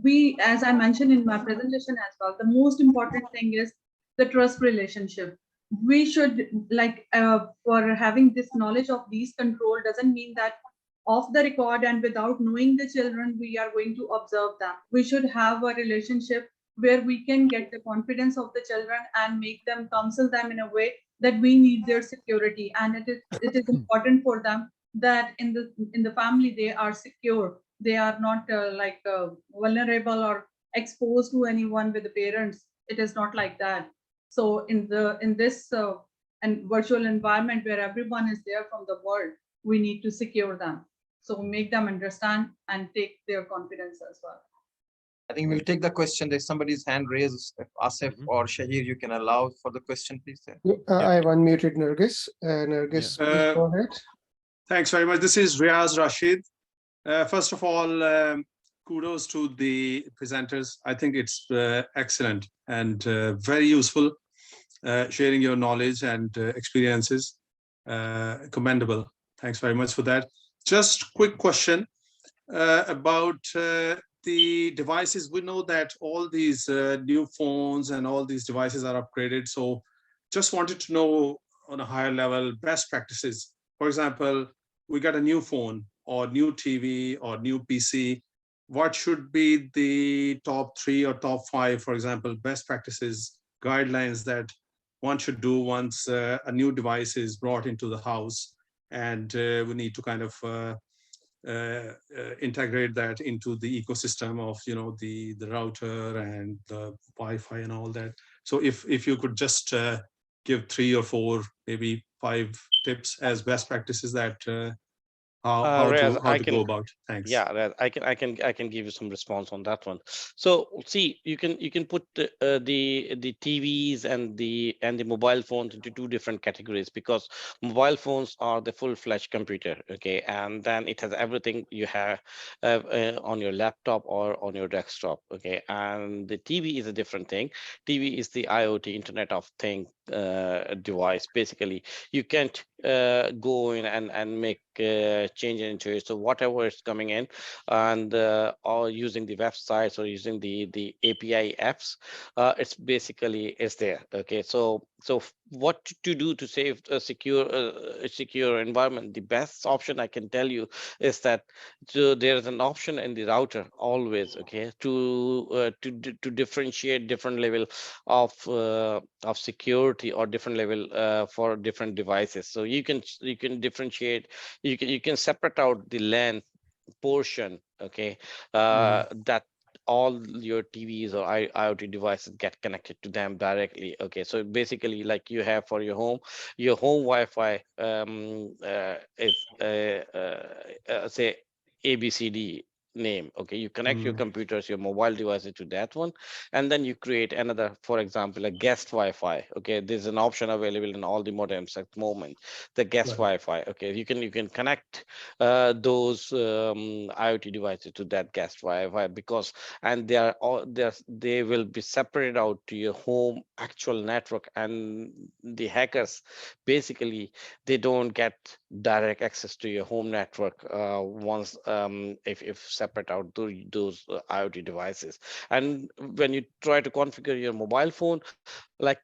we, as I mentioned in my presentation as well, the most important thing is the trust relationship. We should, like, for having this knowledge of these control doesn't mean that off the record and without knowing the children, we are going to observe them. We should have a relationship where we can get the confidence of the children and make them counsel them in a way that we need their security. And it is important for them that in the family they are secure. They are not vulnerable or exposed to anyone with the parents. It is not like that. So in this and virtual environment where everyone is there from the world, we need to secure them. So make them understand and take their confidence as well. I think we'll take the question. There's somebody's hand raised. If Asif or Shahir, you can allow for the question, please. I have unmuted Nargis. Nargis, please go ahead. Thanks very much. This is Riaz Rashid. First of all, kudos to the presenters. I think it's excellent and very useful. sharing your knowledge and experiences. Commendable. Thanks very much for that. Just quick question about the devices. We know that all these new phones and all these devices are upgraded. So just wanted to know on a higher level, best practices. For example, we got a new phone or new TV or new PC. What should be the top 3 or top 5, for example, best practices, guidelines that one should do once a new device is brought into the house, and we need to kind of integrate that into the ecosystem of the router and the Wi-Fi and all that. So if you could just give 3 or 4, maybe 5 tips as best practices that how Riyaz, to go about. Thanks. Yeah, I can give you some response on that one. So see, you can put the TVs and the mobile phones into 2 different categories, because mobile phones are the full-fledged computer, okay, and then it has everything you have on your laptop or on your desktop, okay, and the TV is a different thing. TV is the IoT, Internet of Thing device. Basically, you can't go in and make change into it. So whatever is coming in, and or using the websites or using the API apps, it's basically is there. Okay, so what to do to save a secure environment? The best option I can tell you is that there is an option in the router always, okay, to differentiate different level of security or different level for different devices. So you can differentiate, you can separate out the LAN portion, okay, that all your TVs or IoT devices get connected to them directly. Okay, so basically, like you have for your home Wi-Fi is say ABCD name. Okay, you connect your computers, your mobile devices to that one, and then you create another, for example, a guest Wi-Fi. Okay, there's an option available in all the modems at the moment, the guest Wi-Fi. Okay, you can connect those IoT devices to that guest Wi-Fi, because and they will be separated out to your home actual network, and the hackers basically they don't get direct access to your home network once if separate out those IoT devices. And when you try to configure your mobile phone, like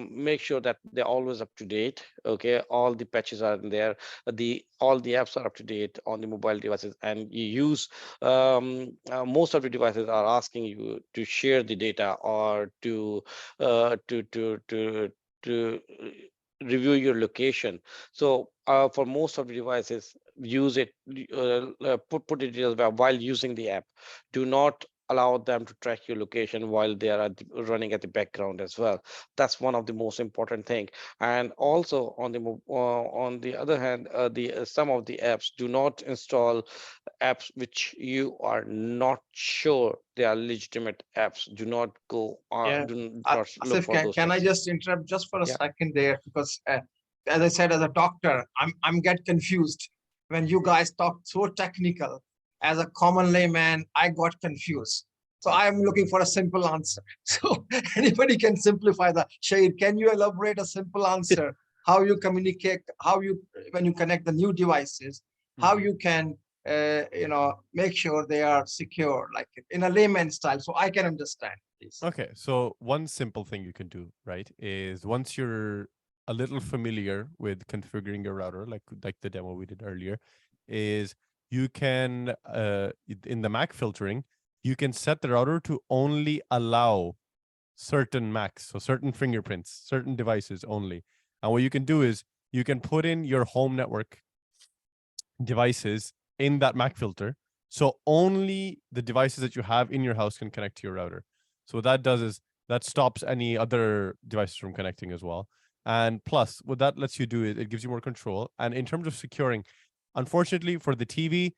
make sure that they're always up to date. Okay, all the patches are in there, all the apps are up to date on the mobile devices, and you use most of the devices are asking you to share the data or to review your location. So for most of the devices, use it, put the details while using the app. Do not allow them to track your location while they are running at the background as well. That's one of the most important thing. And also on the other hand, some of the apps, do not install apps which you are not sure they are legitimate apps. Do not go Yeah. do not look Asif, for those can I apps. just interrupt just for a Yeah. second there? Because as I said, as a doctor, I'm get confused when you guys talk so technical. As a common layman, I got confused. So I'm looking for a simple answer. So anybody can simplify that. Shahid, can you elaborate a simple answer? How you communicate, when you connect the new devices, how you can make sure they are secure, like in a layman style, so I can understand, please. Okay, so one simple thing you can do, right, is once you're a little familiar with configuring your router, like the demo we did earlier, is you can in the MAC filtering, you can set the router to only allow certain Macs, so certain fingerprints, certain devices only. And what you can do is you can put in your home network devices in that MAC filter, so only the devices that you have in your house can connect to your router. So what that does is that stops any other devices from connecting as well. And plus, what that lets you do is it gives you more control. And in terms of securing, unfortunately for the TV,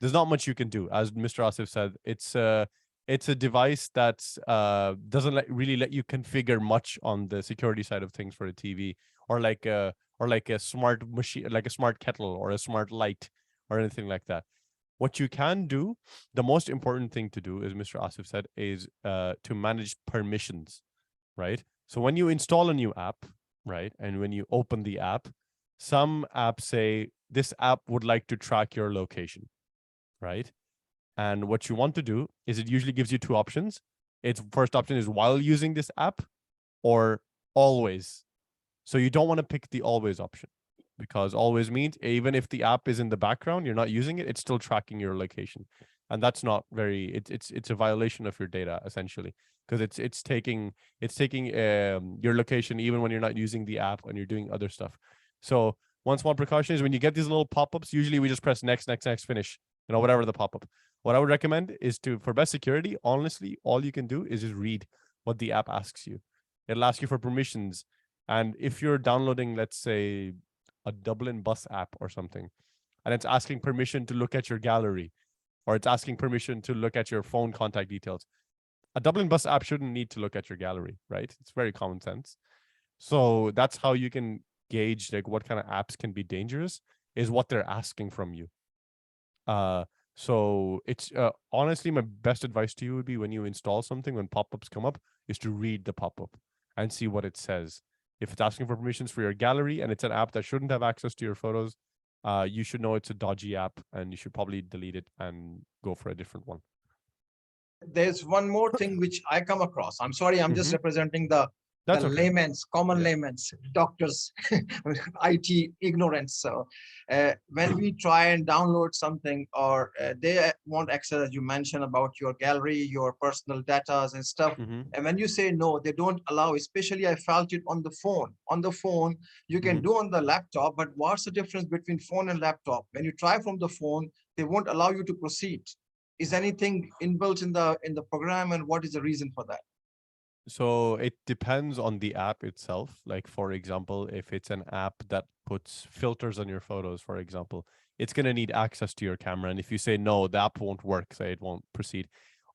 there's not much you can do. As Mr. Asif said, it's a device that's doesn't really let you configure much on the security side of things for a TV, or like a smart machine, like a smart kettle or a smart light or anything like that. What you can do, the most important thing to do, as Mr. Asif said, is to manage permissions. right? So when you install a new app, right, and when you open the app, some apps say this app would like to track your location, right? And what you want to do is it usually gives you two options. Its first option is while using this app or always. So you don't want to pick the always option, because always means even if the app is in the background, you're not using it, it's still tracking your location. And that's not very, it's a violation of your data essentially, because it's taking your location even when you're not using the app and you're doing other stuff. So one small precaution is when you get these little pop-ups, usually we just press next, next, next, finish, whatever the pop-up. What I would recommend is for best security, honestly, all you can do is just read what the app asks you. It'll ask you for permissions. And if you're downloading, let's say, a Dublin bus app or something, and it's asking permission to look at your gallery, or it's asking permission to look at your phone contact details, a Dublin bus app shouldn't need to look at your gallery, right? It's very common sense. So that's how you can gauge like what kind of apps can be dangerous, is what they're asking from you. So it's honestly, my best advice to you would be when you install something, when pop-ups come up, is to read the pop-up and see what it says. If it's asking for permissions for your gallery and it's an app that shouldn't have access to your photos, you should know it's a dodgy app and you should probably delete it and go for a different one. There's one more thing which I come across. I'm sorry, I'm just representing the That's okay. layman's, common Yeah. layman's, doctors, IT ignorance. So when we try and download something, or they want access, as you mentioned, about your gallery, your personal data and stuff. And when you say no, they don't allow, especially I felt it on the phone. On the phone, you can do on the laptop, but what's the difference between phone and laptop? When you try from the phone, they won't allow you to proceed. Is anything inbuilt in the program, and what is the reason for that? So it depends on the app itself. Like, for example, if it's an app that puts filters on your photos, for example, it's going to need access to your camera. And if you say no, the app won't work, say it won't proceed.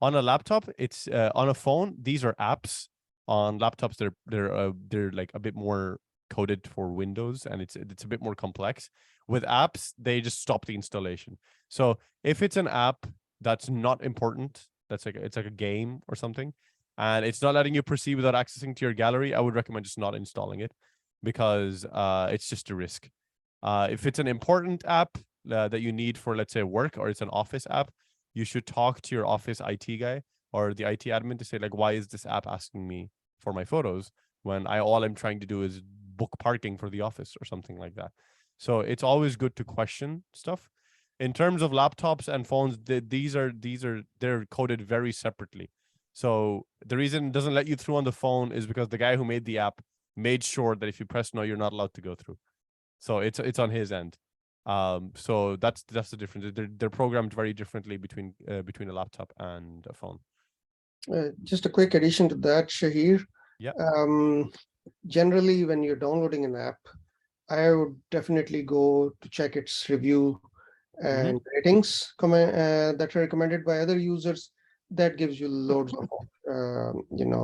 On a laptop, it's on a phone, these are apps. On laptops, they're like a bit more coded for Windows, and it's a bit more complex. With apps, they just stop the installation. So if it's an app that's not important, that's like it's like a game or something, and it's not letting you proceed without accessing to your gallery, I would recommend just not installing it, because it's just a risk. If it's an important app that you need for, let's say, work, or it's an office app, you should talk to your office IT guy or the IT admin to say, like, why is this app asking me for my photos when all I'm trying to do is book parking for the office or something like that. So it's always good to question stuff. In terms of laptops and phones, they're coded very separately. So the reason it doesn't let you through on the phone is because the guy who made the app made sure that if you press no, you're not allowed to go through. So it's on his end. So that's the difference. They're programmed very differently between a laptop and a phone. Just a quick addition to that, Shahir. Yeah. Generally, when you're downloading an app, I would definitely go to check its review and ratings that are recommended by other users. That gives you loads of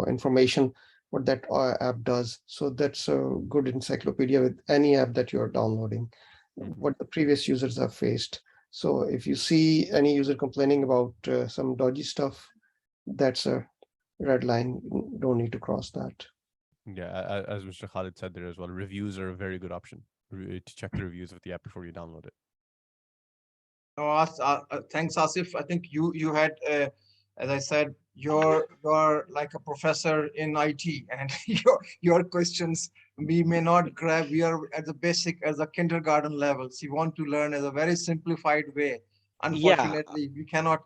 information what that app does. So that's a good encyclopedia with any app that you're downloading, what the previous users have faced. So if you see any user complaining about some dodgy stuff, that's a red line. You don't need to cross that. Yeah, as Mr. Khalid said there as well, reviews are a very good option to check the reviews of the app before you download it. No, thanks, Asif. I think you had, as I said, you're like a professor in IT, and your questions we may not grab. We are at the basic, as a kindergarten levels. You want to learn as a very simplified way. Unfortunately, we cannot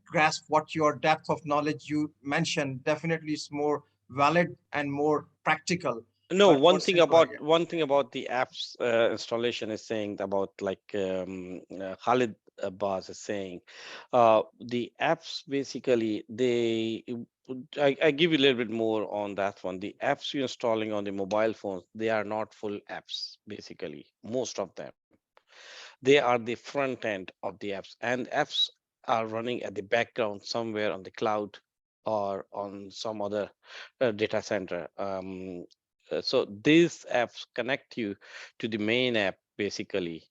grasp what your depth of knowledge you mentioned. Definitely, is more valid and more practical. No, But one for thing simple, about yeah. the apps installation is saying about, like Khalid Abbas is saying, the apps basically I give you a little bit more on that one. The apps you're installing on the mobile phones, they are not full apps. Basically, most of them, they are the front end of the apps, and apps are running at the background somewhere on the cloud or on some other data center. So these apps connect you to the main app basically,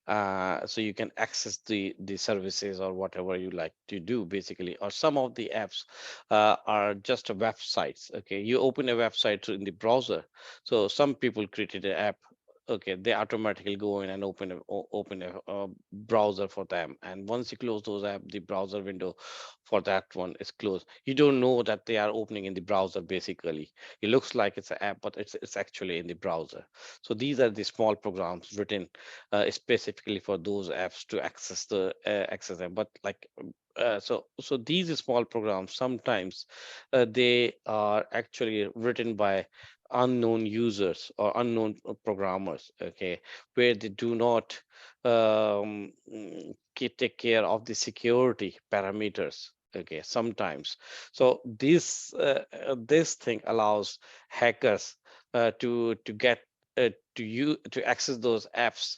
so you can access the services or whatever you like to do basically. Or some of the apps are just websites. Okay, you open a website in the browser. So some people created an app. Okay, they automatically go in and open a browser for them, and once you close those app, the browser window for that one is closed. You don't know that they are opening in the browser. Basically, it looks like it's an app, but it's actually in the browser. So these are the small programs written specifically for those apps to access them. But like so these small programs sometimes they are actually written by unknown users or unknown programmers, okay, where they do not take care of the security parameters, okay, sometimes. So this thing allows hackers to get to access those apps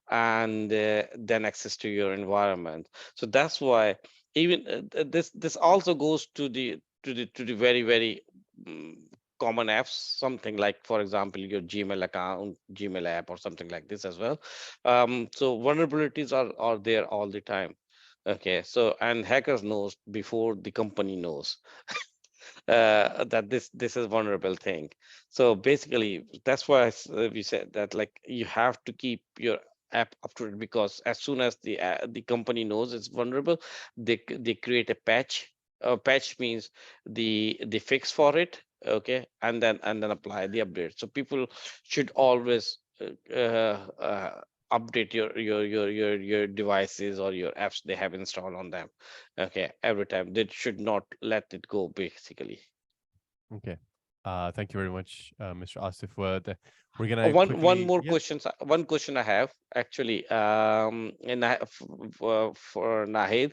and then access to your environment. So that's why even this also goes to the very mm, common apps, something like, for example, your Gmail account, Gmail app, or something like this as well. So vulnerabilities are there all the time. Okay, so and hackers knows before the company knows that this is vulnerable thing. So basically, that's why we said that, like, you have to keep your app up to date, because as soon as the company knows it's vulnerable, they create a patch. Patch means the fix for it, okay, and then apply the update. So people should always update your devices or your apps they have installed on them. Okay, every time. They should not let it go, basically. Okay. Thank you very much, Mr. Asif. We're gonna One quickly, more yeah. question. One question I have actually, and for Nahid,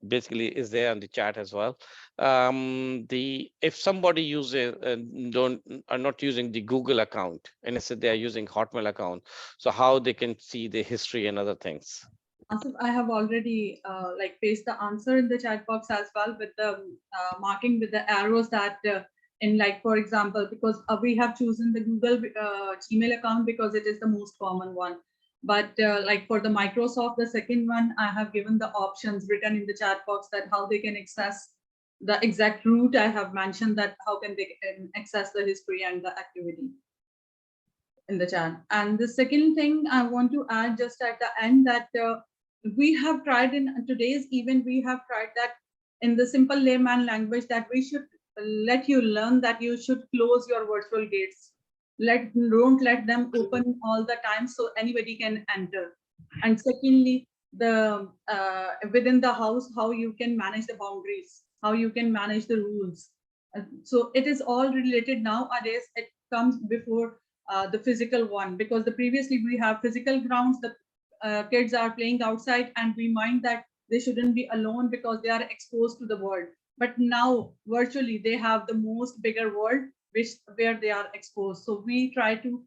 basically is there on the chat as well. The if somebody uses don't are not using the Google account, and instead they are using Hotmail account, so how they can see the history and other things? Asif, I have already like pasted the answer in the chat box as well, with the marking with the arrows that in, like, for example, because we have chosen the Google Gmail account because it is the most common one. But like for the Microsoft, the second one, I have given the options written in the chat box that how they can access the exact route. I have mentioned that how can they access the history and the activity in the chat. And the second thing I want to add just at the end, that we have tried in today's event, we have tried that in the simple layman language, that we should let you learn that you should close your virtual gates. Don't let them open all the time so anybody can enter. And secondly, the within the house, how you can manage the boundaries, how you can manage the rules. So it is all related nowadays. It comes before the physical one, because the previously we have physical grounds, the kids are playing outside, and we mind that they shouldn't be alone because they are exposed to the world. But now virtually they have the most bigger world where they are exposed. So we try to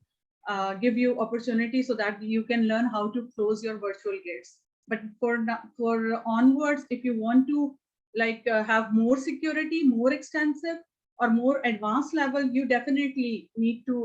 give you opportunity so that you can learn how to close your virtual gates. But for onwards, if you want to like have more security, more extensive or more advanced level, you definitely need to